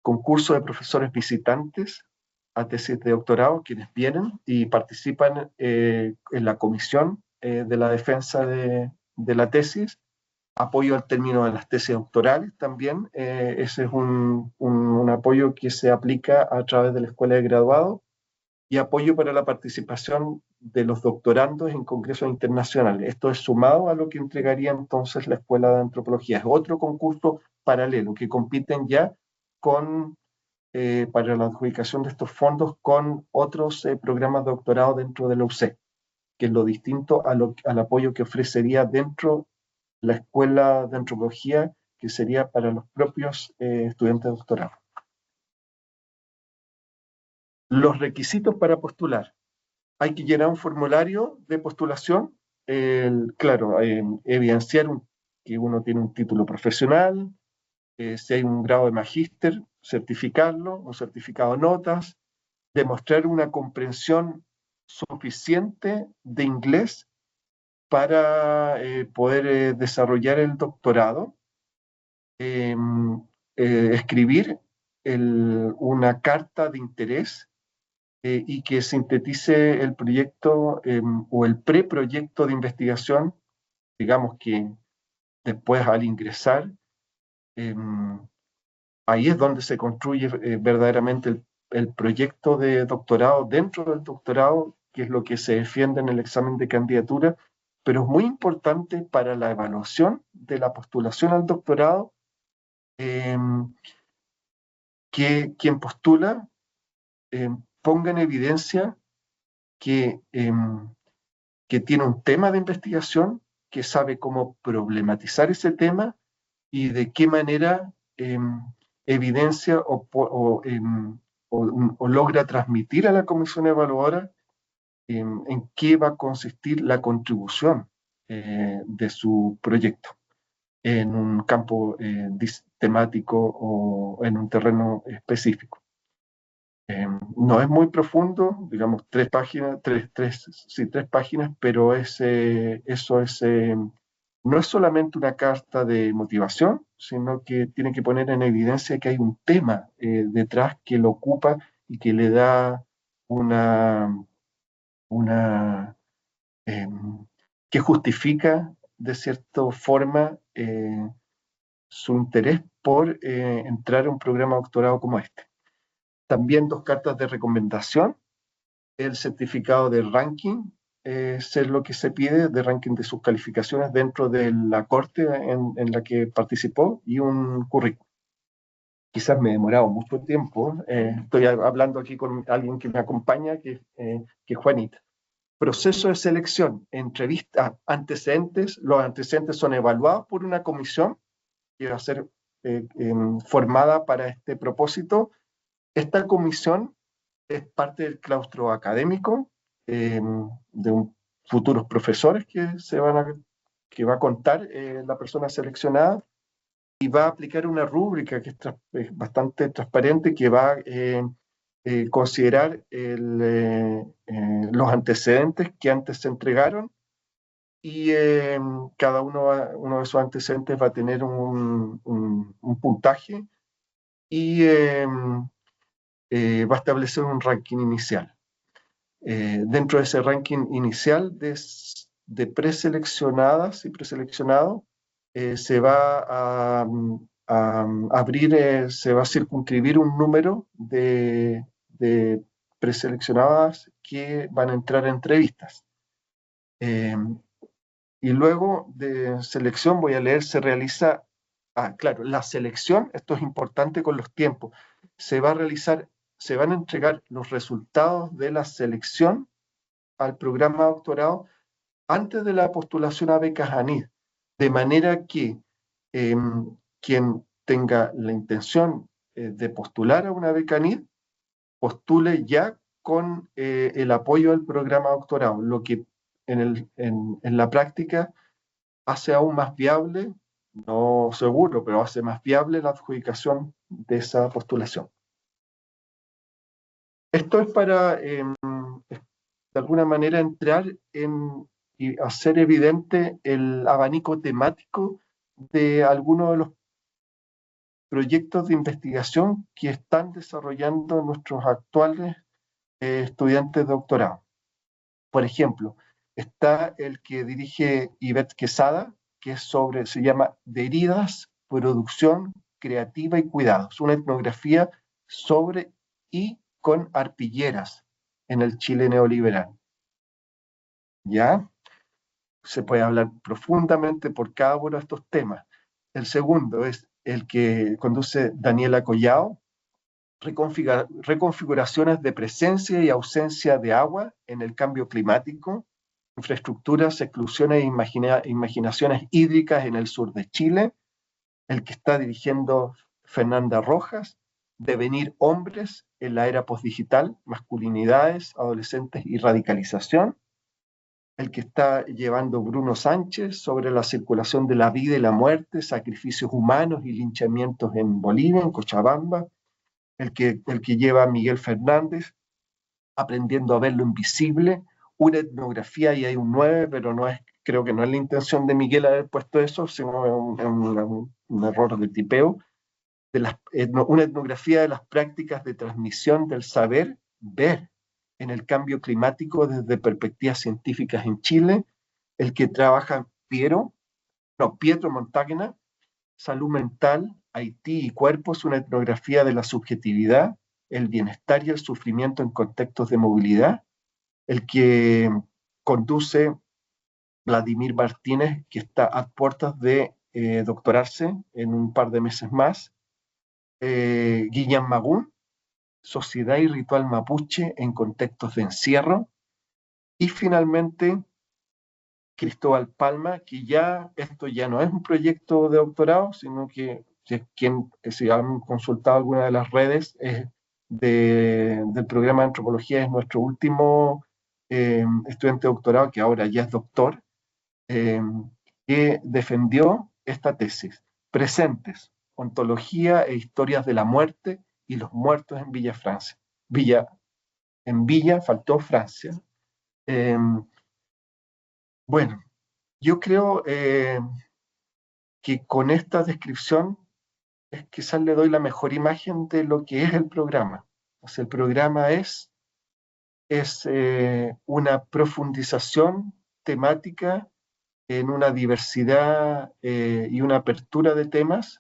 Concurso de profesores visitantes a tesis de doctorado, quienes vienen y participan en la comisión de la defensa de la tesis, apoyo al término de las tesis doctorales también. Ese es un apoyo que se aplica a través de la escuela de graduado, y apoyo para la participación de los doctorandos en congresos internacionales. Esto es sumado a lo que entregaría entonces la Escuela de Antropología. Es otro concurso paralelo que compiten ya con, para la adjudicación de estos fondos con otros programas de doctorado dentro de la UC, que es lo distinto al apoyo que ofrecería dentro la Escuela de Antropología, que sería para los propios estudiantes de doctorado. Los requisitos para postular. Hay que llenar un formulario de postulación, claro, evidenciar que uno tiene un título profesional, si hay un grado de magíster, certificarlo, un certificado de notas, demostrar una comprensión suficiente de inglés para poder desarrollar el doctorado, escribir una carta de interés y que sintetice el proyecto o el preproyecto de investigación, digamos que después al ingresar, eh, ahí es donde se construye verdaderamente el proyecto de doctorado dentro del doctorado, que es lo que se defiende en el examen de candidatura, pero es muy importante para la evaluación de la postulación al doctorado eh, que quien postula ponga en evidencia que que tiene un tema de investigación, que sabe cómo problematizar ese tema y de qué manera evidencia o logra transmitir a la comisión evaluadora en qué va a consistir la contribución de su proyecto en un campo temático o en un terreno específico. No es muy profundo, digamos 3 páginas, sí, 3 páginas, pero eso no es solamente una carta de motivación, sino que tiene que poner en evidencia que hay un tema detrás que lo ocupa y que le da una que justifica de cierta forma su interés por entrar a un programa de doctorado como este. También 2 cartas de recomendación, el certificado de ranking, es lo que se pide, de ranking de sus calificaciones dentro de la corte en la que participó, y un currículum. Quizás me he demorado mucho tiempo, estoy hablando aquí con alguien que me acompaña, que es Juanita. Proceso de selección, entrevista, antecedentes. Los antecedentes son evaluados por una comisión que va a ser formada para este propósito. Esta comisión es parte del claustro académico de futuros profesores que va a contar la persona seleccionada, y va a aplicar una rúbrica que es bastante transparente, que va a considerar los antecedentes que antes se entregaron, y cada uno de esos antecedentes va a tener un puntaje, y va a establecer un ranking inicial. Dentro de ese ranking inicial de preseleccionadas y preseleccionados, se va a abrir, se va a circunscribir un número de preseleccionadas que van a entrar a entrevistas. Y luego de selección, voy a leer, se realiza, claro, la selección, esto es importante con los tiempos, se va a realizar, se van a entregar los resultados de la selección al programa de doctorado antes de la postulación a becas ANID, de manera que quien tenga la intención de postular a una beca ANID postule ya con el apoyo del programa de doctorado, lo que en la práctica hace aún más viable, no seguro, pero hace más viable la adjudicación de esa postulación. Esto es para, de alguna manera, entrar y hacer evidente el abanico temático de algunos de los proyectos de investigación que están desarrollando nuestros actuales estudiantes de doctorado. Por ejemplo, está el que dirige Ivette Quesada, que se llama De heridas, producción creativa y cuidados, una etnografía sobre y con arpilleras en el Chile neoliberal. ¿Ya? Se puede hablar profundamente por cada uno de estos temas. El segundo es el que conduce Daniela Collao, reconfiguraciones de presencia y ausencia de agua en el cambio climático, infraestructuras, exclusiones e imaginaciones hídricas en el sur de Chile. El que está dirigiendo Fernanda Rojas, Devenir hombres en la era postdigital, masculinidades, adolescentes y radicalización. El que está llevando Bruno Sánchez sobre la circulación de la vida y la muerte, sacrificios humanos y linchamientos en Bolivia, en Cochabamba. El que lleva Miguel Fernández, Aprendiendo a ver lo invisible, una etnografía, y hay un 9, pero creo que no es la intención de Miguel haber puesto eso, sino un error de tipeo, una etnografía de las prácticas de transmisión del saber ver en el cambio climático desde perspectivas científicas en Chile. El que trabaja Pietro Montagna, Salud mental, Haití y cuerpos, una etnografía de la subjetividad, el bienestar y el sufrimiento en contextos de movilidad. El que conduce Vladimir Martínez, que está a puertas de doctorarse en un par de meses más. Guillán Magún, Sociedad y Ritual Mapuche en contextos de encierro. Y finalmente, Cristóbal Palma, que esto ya no es un proyecto de doctorado, sino que si han consultado alguna de las redes del programa de antropología, es nuestro último estudiante de doctorado, que ahora ya es doctor, que defendió esta tesis: presentes, ontología e historias de la muerte y los muertos en Villa Francia. En Villa faltó Francia. Bueno, yo creo que con esta descripción quizás le doy la mejor imagen de lo que es el programa. O sea, el programa es una profundización temática en una diversidad y una apertura de temas.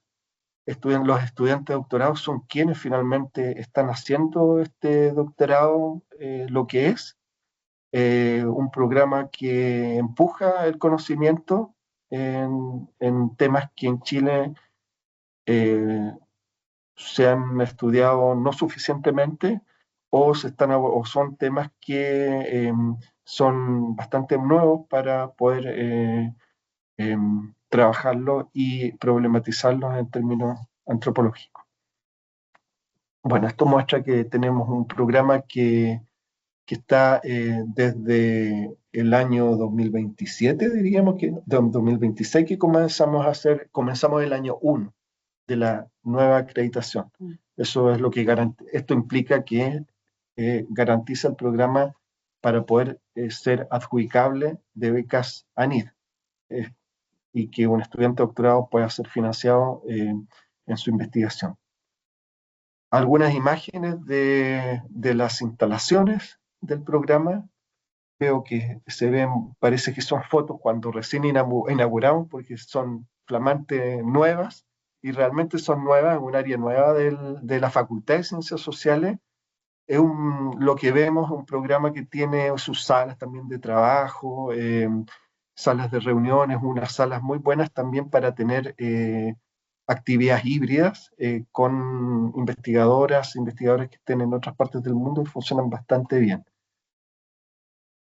Los estudiantes de doctorado son quienes finalmente están haciendo este doctorado lo que es. Un programa que empuja el conocimiento en temas que en Chile se han estudiado no suficientemente, o son temas que son bastante nuevos para poder trabajarlos y problematizarlos en términos antropológicos. Bueno, esto muestra que tenemos un programa que está desde el año 2027, diríamos que 2026, que comenzamos el año 1 de la nueva acreditación. Eso es lo que esto implica que garantiza el programa para poder ser adjudicable de becas ANID, y que un estudiante de doctorado pueda ser financiado en su investigación. Algunas imágenes de las instalaciones del programa. Veo que parece que son fotos cuando recién inauguramos, porque son flamantes nuevas, y realmente son nuevas, en un área nueva de la Facultad de Ciencias Sociales. Lo que vemos es un programa que tiene sus salas también de trabajo, salas de reuniones, unas salas muy buenas también para tener actividades híbridas con investigadores que estén en otras partes del mundo, y funcionan bastante bien.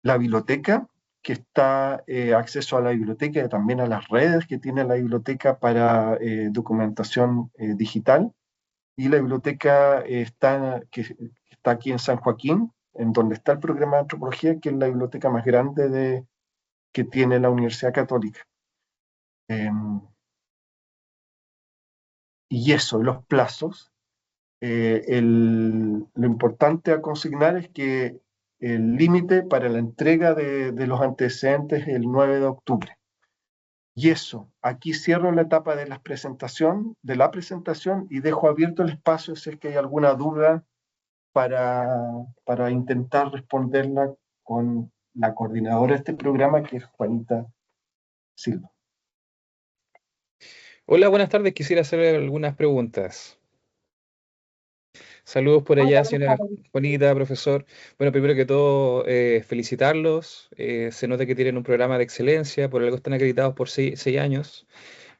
La biblioteca, que está acceso a la biblioteca y también a las redes que tiene la biblioteca para documentación digital. Y la biblioteca que está aquí en San Joaquín, en donde está el programa de antropología, que es la biblioteca más grande que tiene la Universidad Católica. Y eso, los plazos. Lo importante a consignar es que el límite para la entrega de los antecedentes es el 9 de octubre. Y eso, aquí cierro la etapa de la presentación y dejo abierto el espacio si es que hay alguna duda para intentar responderla con la coordinadora de este programa, que es Juanita Silva.
Hola, buenas tardes. Quisiera hacer algunas preguntas. Saludos por
Hola,
allá,
buenas
señora
tardes.
Juanita, profesor. Bueno, primero que todo, felicitarlos. Se nota que tienen un programa de excelencia, por algo están acreditados por 6 años.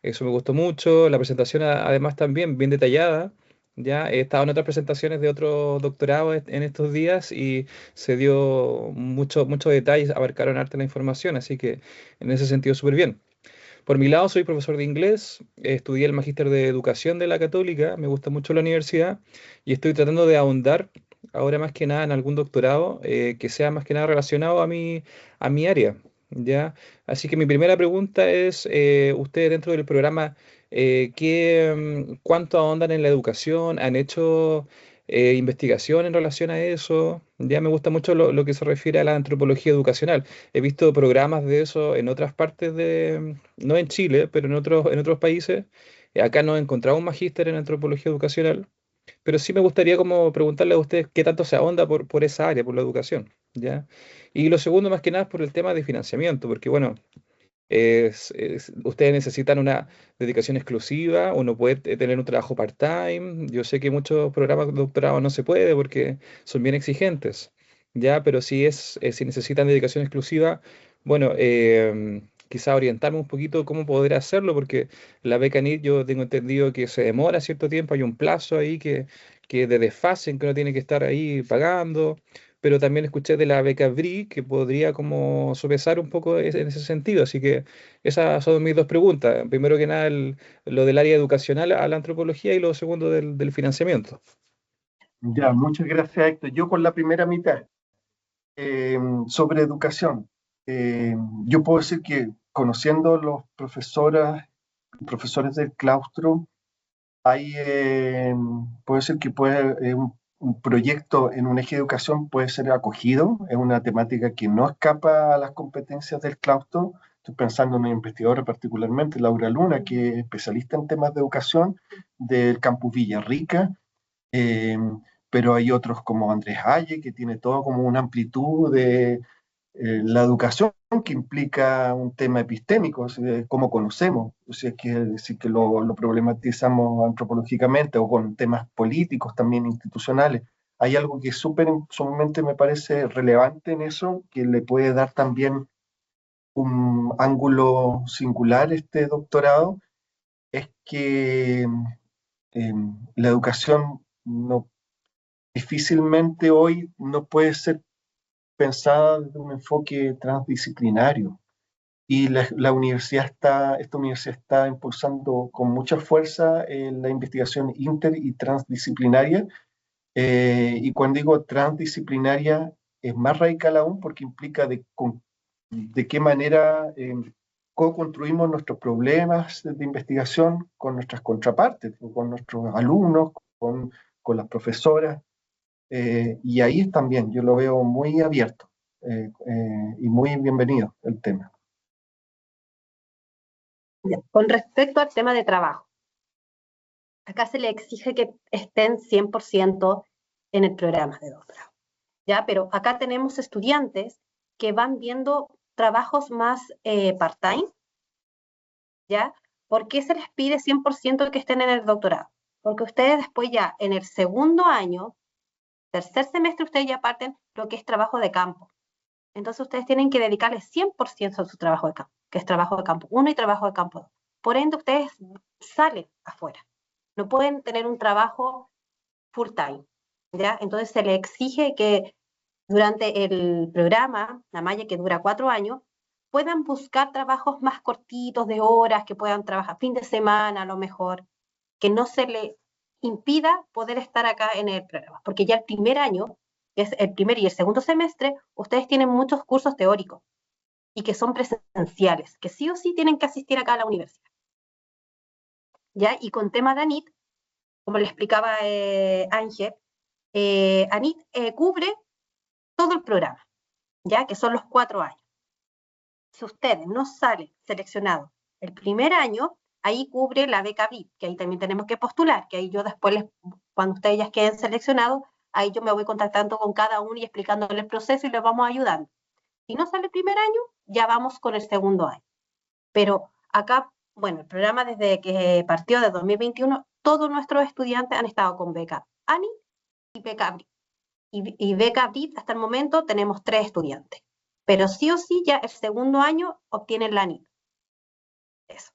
Eso me gustó mucho. La presentación, además, también bien detallada. Ya he estado en otras presentaciones de otros doctorados en estos días y se dio muchos detalles, abarcaron harta la información, así que en ese sentido súper bien. Por mi lado, soy profesor de inglés, estudié el magíster de educación de la Católica, me gusta mucho la universidad y estoy tratando de ahondar ahora más que nada en algún doctorado que sea más que nada relacionado a mi área, ¿ya? Así que mi primera pregunta es, ustedes dentro del programa, ¿cuánto ahondan en la educación? ¿Han hecho investigación en relación a eso? Ya me gusta mucho lo que se refiere a la antropología educacional. He visto programas de eso en otras partes no en Chile, pero en otros países. Acá no he encontrado un magíster en antropología educacional, pero sí me gustaría como preguntarle a ustedes qué tanto se ahonda por esa área, por la educación, ¿ya? Y lo segundo, más que nada, es por el tema de financiamiento, porque bueno, ustedes necesitan una dedicación exclusiva, uno puede tener un trabajo part-time. Yo sé que muchos programas de doctorado no se puede porque son bien exigentes, ya, pero si necesitan dedicación exclusiva, bueno, quizá orientarme un poquito cómo poder hacerlo, porque la beca NIT yo tengo entendido que se demora cierto tiempo, hay un plazo ahí que de desfase en que uno tiene que estar ahí pagando. Pero también escuché de la beca BRI que podría como sopesar un poco en ese sentido. Así que esas son mis dos preguntas. Primero que nada, lo del área educacional a la antropología y lo segundo del financiamiento.
Ya, muchas gracias, Héctor. Yo con la primera mitad, sobre educación. Yo puedo decir que conociendo los profesores del claustro, puedo decir que un proyecto en un eje de educación puede ser acogido, es una temática que no escapa a las competencias del claustro. Estoy pensando en una investigadora particularmente, Laura Luna, que es especialista en temas de educación del campus Villarrica, eh, pero hay otros como Andrés Halle, que tiene todo como una amplitud de la educación, que implica un tema epistémico, o sea, de cómo conocemos, o sea, si es que lo problematizamos antropológicamente o con temas políticos también institucionales. Hay algo que es sumamente me parece relevante en eso, que le puede dar también un ángulo singular a este doctorado, es que la educación difícilmente hoy no puede ser pensada desde un enfoque transdisciplinario. Y esta universidad está impulsando con mucha fuerza la investigación inter y transdisciplinaria. Y cuando digo transdisciplinaria, es más radical aún porque implica de qué manera co-construimos nuestros problemas de investigación con nuestras contrapartes, con nuestros alumnos, con las profesoras. Y ahí también yo lo veo muy abierto y muy bienvenido el tema.
Ya, con respecto al tema de trabajo, acá se le exige que estén 100% en el programa de doctorado, ¿ya? Pero acá tenemos estudiantes que van viendo trabajos más part-time, ¿ya? ¿Por qué se les pide 100% que estén en el doctorado? Porque ustedes después ya en el segundo año, tercer semestre, ustedes ya parten lo que es trabajo de campo. Entonces ustedes tienen que dedicarle 100% a su trabajo de campo, que es trabajo de campo 1 y trabajo de campo 2. Por ende, ustedes salen afuera. No pueden tener un trabajo full time, ¿ya? Entonces se les exige que durante el programa, la malla que dura 4 años, puedan buscar trabajos más cortitos de horas, que puedan trabajar fin de semana a lo mejor, que no se les impida poder estar acá en el programa, porque ya el primer año que es el primer y el segundo semestre, ustedes tienen muchos cursos teóricos y que son presenciales, que sí o sí tienen que asistir acá a la universidad. ¿Ya? Y con tema de ANIT, como le explicaba Ángel, ANIT cubre todo el programa, ¿ya? Que son los 4 años. Si ustedes no salen seleccionados el primer año, ahí cubre la beca VIP, que ahí también tenemos que postular, que ahí yo después, cuando ustedes ya queden seleccionados, ahí yo me voy contactando con cada uno y explicándole el proceso y les vamos ayudando. Si no sale el primer año, ya vamos con el segundo año. Pero acá, bueno, el programa desde que partió de 2021, todos nuestros estudiantes han estado con beca ANI y beca BIP. Y beca BIP hasta el momento tenemos 3 estudiantes. Pero sí o sí ya el segundo año obtienen la ANI. Eso.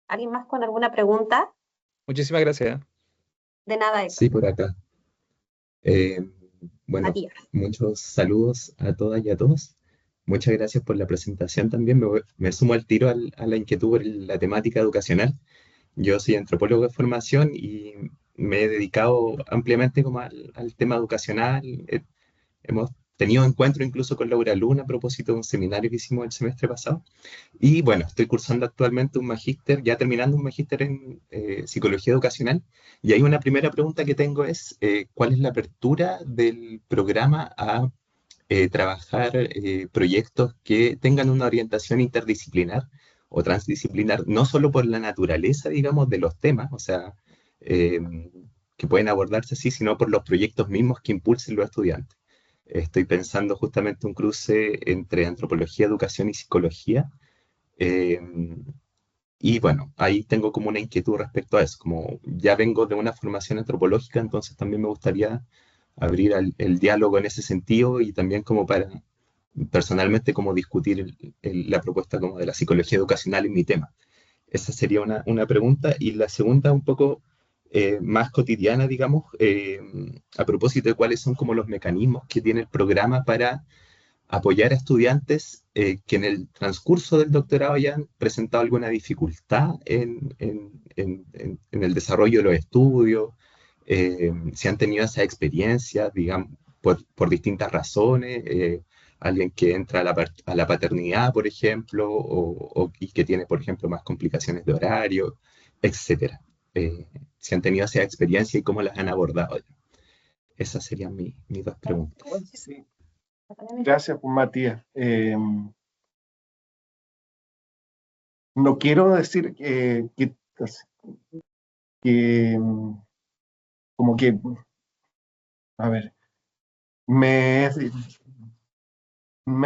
¿Alguien más con alguna pregunta?
Muchísimas gracias.
De nada, Héctor.
Sí, por acá. Bueno,
Matías.
muchos saludos a todas y a todos. Muchas gracias por la presentación también. Me sumo al tiro a la inquietud por la temática educacional. Yo soy antropólogo de formación y me he dedicado ampliamente como al tema educacional. Hemos tenido encuentro incluso con Laura Luna a propósito de un seminario que hicimos el semestre pasado. Y bueno, estoy cursando actualmente un magíster, ya terminando un magíster en psicología educacional. Y hay una primera pregunta que tengo es, ¿cuál es la apertura del programa a trabajar proyectos que tengan una orientación interdisciplinar o transdisciplinar, no solo por la naturaleza, digamos, de los temas, o sea, eh, que pueden abordarse así, sino por los proyectos mismos que impulsen los estudiantes? Estoy pensando justamente un cruce entre antropología, educación y psicología. eh, y bueno, ahí tengo como una inquietud respecto a eso. Como ya vengo de una formación antropológica, entonces también me gustaría abrir el diálogo en ese sentido y también como para personalmente como discutir la propuesta como de la psicología educacional en mi tema. Esa sería una pregunta. Y la segunda, un poco más cotidiana, digamos, a propósito de cuáles son como los mecanismos que tiene el programa para apoyar a estudiantes que en el transcurso del doctorado hayan presentado alguna dificultad en el desarrollo de los estudios, si han tenido esa experiencia, digamos, por distintas razones, alguien que entra a la paternidad, por ejemplo, y que tiene, por ejemplo, más complicaciones de horario, etcétera. Si han tenido esa experiencia y cómo las han abordado. Esas serían mis dos preguntas.
Sí. Gracias, pues, Matías. No quiero decir como que, a ver, me es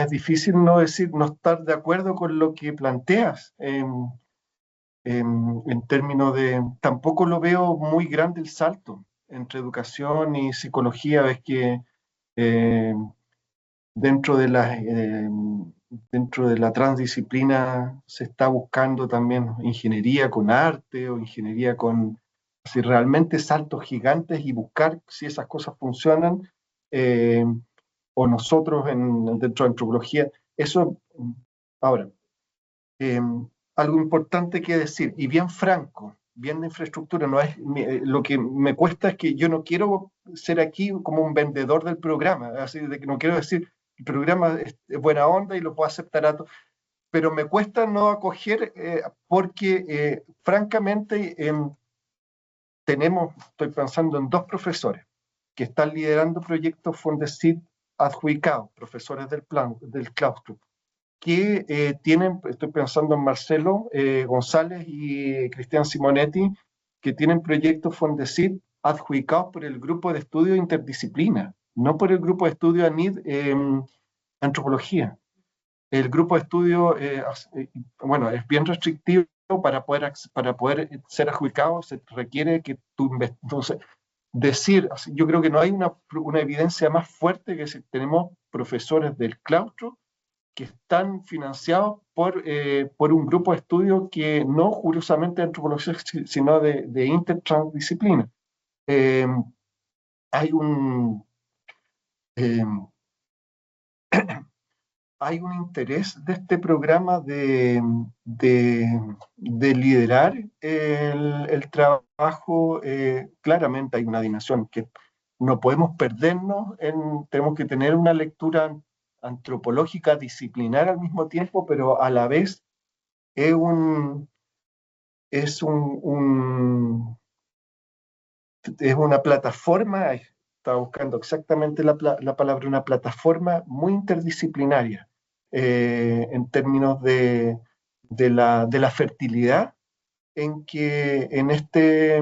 difícil no estar de acuerdo con lo que planteas en términos de, tampoco lo veo muy grande el salto entre educación y psicología. Ves que dentro de la transdisciplina se está buscando también ingeniería con arte o ingeniería con, si realmente saltos gigantes y buscar si esas cosas funcionan, o nosotros dentro de antropología. Eso, ahora, algo importante que decir, y bien franco, bien de infraestructura, no es, lo que me cuesta es que yo no quiero ser aquí como un vendedor del programa, así de que no quiero decir el programa es buena onda y lo puedo aceptar a todos, pero me cuesta no acoger porque francamente estoy pensando en 2 profesores que están liderando proyectos Fondesit adjudicados, profesores del claustro, que estoy pensando en Marcelo González y Cristian Simonetti, que tienen proyectos Fondesit adjudicados por el grupo de estudio interdisciplina, no por el grupo de estudio ANID antropología. El grupo de estudio, bueno, es bien restrictivo para poder ser adjudicado, se requiere que entonces, yo creo que no hay una evidencia más fuerte que si tenemos profesores del claustro que están financiados por un grupo de estudio que no curiosamente de antropología, sino de intertransdisciplina. Hay un interés de este programa de liderar el trabajo. Claramente hay una dimensión que no podemos perdernos tenemos que tener una lectura antropológica disciplinar al mismo tiempo, pero a la vez es es una plataforma, estaba buscando exactamente la palabra, una plataforma muy interdisciplinaria en términos de la fertilidad, en que en este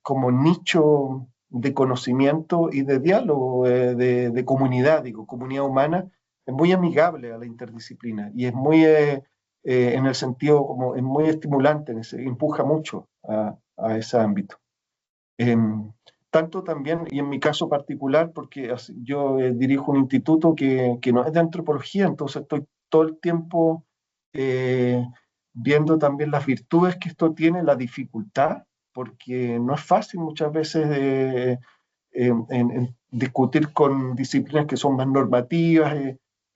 como nicho de conocimiento y de diálogo, de comunidad, digo, comunidad humana, es muy amigable a la interdisciplina y es muy, en el sentido, como es muy estimulante, empuja mucho a ese ámbito. Tanto también, y en mi caso particular, porque yo dirijo un instituto que no es de antropología, entonces estoy todo el tiempo eh, viendo también las virtudes que esto tiene, la dificultad, porque no es fácil muchas veces en discutir con disciplinas que son más normativas,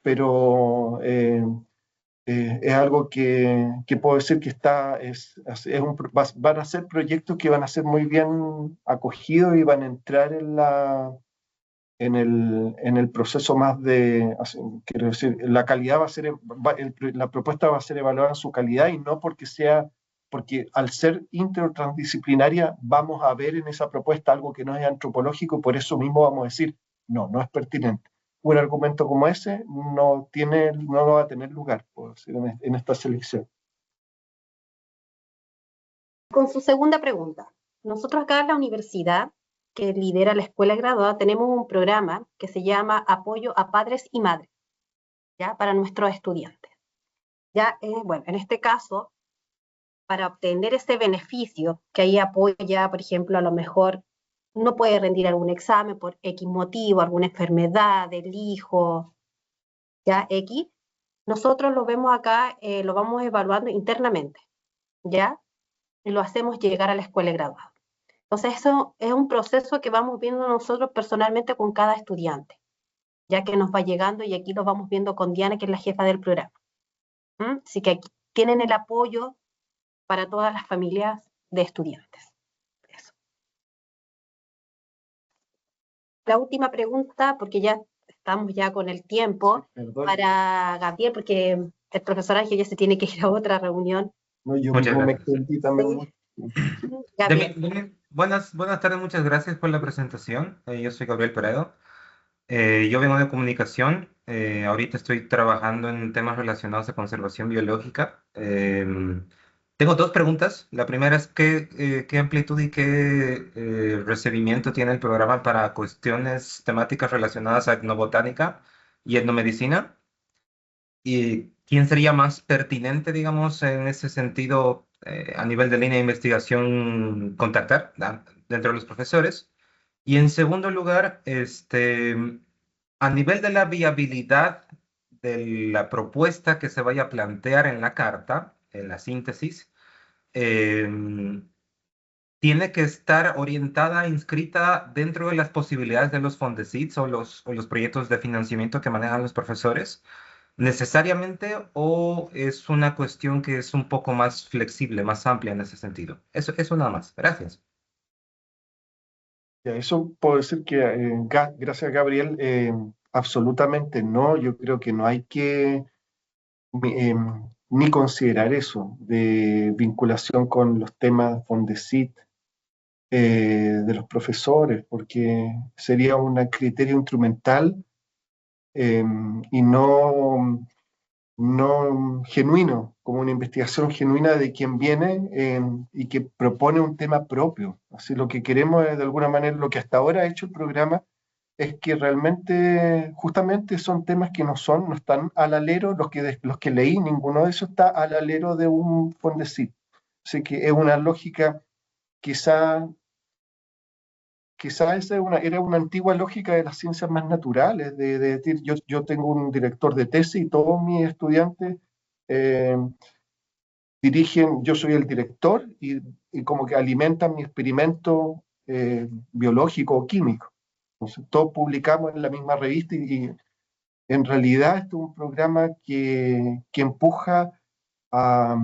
pero es algo que puedo decir que van a ser proyectos que van a ser muy bien acogidos y van a entrar en el proceso más quiero decir, la calidad la propuesta va a ser evaluada en su calidad y no porque al ser intertransdisciplinaria vamos a ver en esa propuesta algo que no es antropológico, por eso mismo vamos a decir, no es pertinente. Un argumento como ese no va a tener lugar, por decir, en esta selección.
Con su segunda pregunta, nosotros acá en la universidad que lidera la escuela graduada tenemos un programa que se llama Apoyo a Padres y Madres, ¿ya? Para nuestros estudiantes. Ya, bueno, en este caso, para obtener ese beneficio que ahí apoya, por ejemplo, a lo mejor no puede rendir algún examen por X motivo, alguna enfermedad del hijo, ya X, nosotros lo vemos acá, lo vamos evaluando internamente, ¿ya? Y lo hacemos llegar a la escuela graduada. Entonces, eso es un proceso que vamos viendo nosotros personalmente con cada estudiante, ya que nos va llegando y aquí lo vamos viendo con Diana, que es la jefa del programa. Así que aquí tienen el apoyo para todas las familias de estudiantes. Eso. La última pregunta, porque ya estamos ya con el tiempo, para Gabriel, porque el profesor Ángel ya se tiene que ir a otra reunión.
No, yo
Muchas
me
gracias.
extendí también.
Gabriel.
Buenas tardes, muchas gracias por la presentación. Yo soy Gabriel Peredo. Yo vengo de comunicación. Ahorita estoy trabajando en temas relacionados a conservación biológica. Tengo dos preguntas. La primera es qué amplitud y qué recibimiento tiene el programa para cuestiones temáticas relacionadas a etnobotánica y etnomedicina. ¿Y quién sería más pertinente, digamos, en ese sentido, a nivel de línea de investigación, contactar dentro de los profesores? Y en segundo lugar, a nivel de la viabilidad de la propuesta que se vaya a plantear en la carta, en la síntesis, tiene que estar orientada, inscrita dentro de las posibilidades de los Fondecits o los proyectos de financiamiento que manejan los profesores, necesariamente, o es una cuestión que es un poco más flexible, más amplia en ese sentido. Eso nada más. Gracias.
Eso puedo decir que, gracias Gabriel, absolutamente no, yo creo que no hay que ni considerar eso de vinculación con los temas Fondesit de los profesores, porque sería un criterio instrumental y no genuino, como una investigación genuina de quien viene y que propone un tema propio. Así lo que queremos es, de alguna manera, lo que hasta ahora ha hecho el programa, es que realmente, justamente son temas que no están al alero, los que leí, ninguno de esos está al alero de un Fondesit. Así que es una lógica, quizá esa era una antigua lógica de las ciencias más naturales, de decir, yo tengo un director de tesis y todos mis estudiantes eh, yo soy el director y como que alimentan mi experimento biológico o químico. Entonces, todos publicamos en la misma revista y en realidad esto es un programa que empuja a,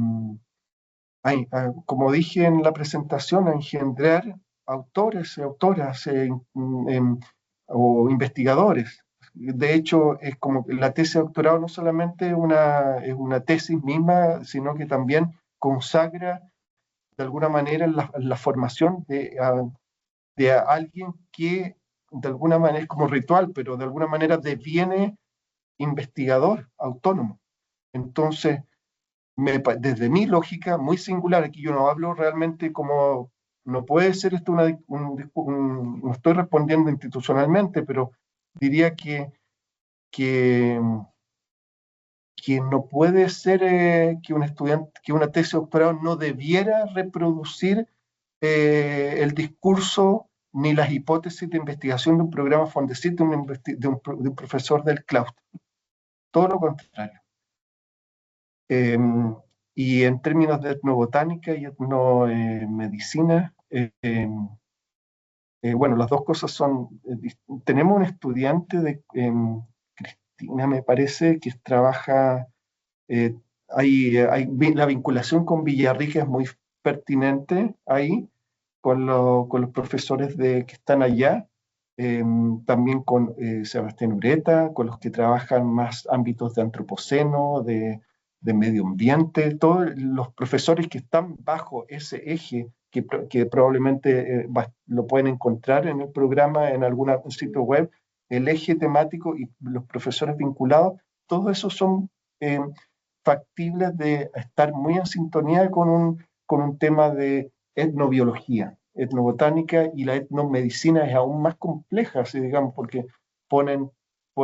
como dije en la presentación, a engendrar autores y autoras o investigadores. De hecho, es como que la tesis de doctorado no solamente es una tesis misma, sino que también consagra de alguna manera la formación de alguien que de alguna manera es como ritual, pero de alguna manera deviene investigador autónomo. Entonces, desde mi lógica muy singular, aquí yo no hablo realmente como, no puede ser esto no estoy respondiendo institucionalmente, pero diría que no puede ser que un estudiante, que una tesis de doctorado no debiera reproducir el discurso ni las hipótesis de investigación de un programa Fondesit de un profesor del claustro. Todo lo contrario. Y en términos de etnobotánica y etnomedicina, bueno, las dos cosas son... tenemos un estudiante de Cristina, me parece, que trabaja... la vinculación con Villarrica es muy pertinente ahí, con los profesores que están allá, también con Sebastián Ureta, con los que trabajan más ámbitos de antropoceno, de medio ambiente, todos los profesores que están bajo ese eje, que probablemente lo pueden encontrar en el programa, en algún sitio web, el eje temático y los profesores vinculados, todos esos son factibles de estar muy en sintonía con un tema de etnobiología, etnobotánica, y la etnomedicina es aún más compleja, así digamos, porque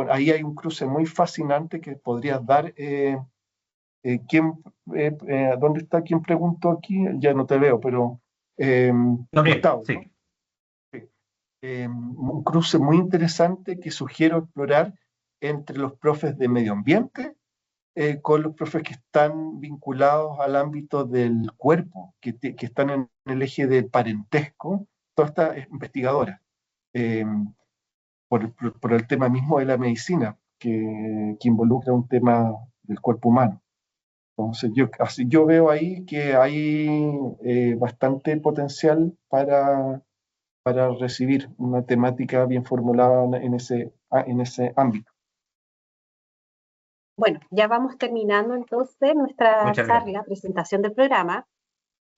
ahí hay un cruce muy fascinante que podrías dar. ¿Dónde está? ¿Quién preguntó aquí? Ya no te veo, pero
Gabriel,
Gustavo,
sí.
¿no? Sí. Un cruce muy interesante que sugiero explorar entre los profes de medio ambiente con los profes que están vinculados al ámbito del cuerpo, que están en el eje del parentesco, toda esta investigadora, por el tema mismo de la medicina, que involucra un tema del cuerpo humano. Entonces, yo veo ahí que hay bastante potencial para recibir una temática bien formulada en ese ámbito.
Bueno, ya vamos terminando entonces nuestra
Muchas
charla,
gracias.
presentación del programa.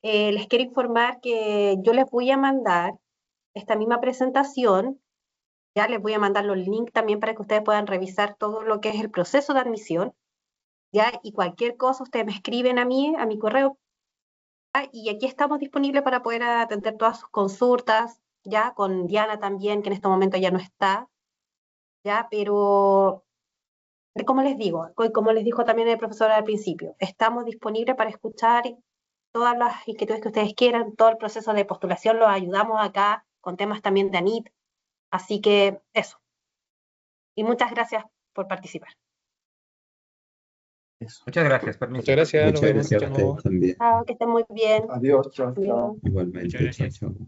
Les quiero informar que yo les voy a mandar esta misma presentación, ya les voy a mandar los links también para que ustedes puedan revisar todo lo que es el proceso de admisión, ya, y cualquier cosa ustedes me escriben a mí, a mi correo, ¿ya? Y aquí estamos disponibles para poder atender todas sus consultas, ya, con Diana también, que en este momento ya no está, ya, pero como les digo, como les dijo también el profesor al principio, estamos disponibles para escuchar todas las inquietudes que ustedes quieran, todo el proceso de postulación los ayudamos acá con temas también de ANIT, así que eso. Y muchas gracias por participar.
Eso.
Muchas gracias, permiso.
Muchas gracias, nos
Muchas
vemos.
gracias a
Chao.
ustedes también.
Chao, que estén muy bien.
Adiós, chao, chao.
Adiós.
Igualmente,
Muchas gracias.
chao, chao.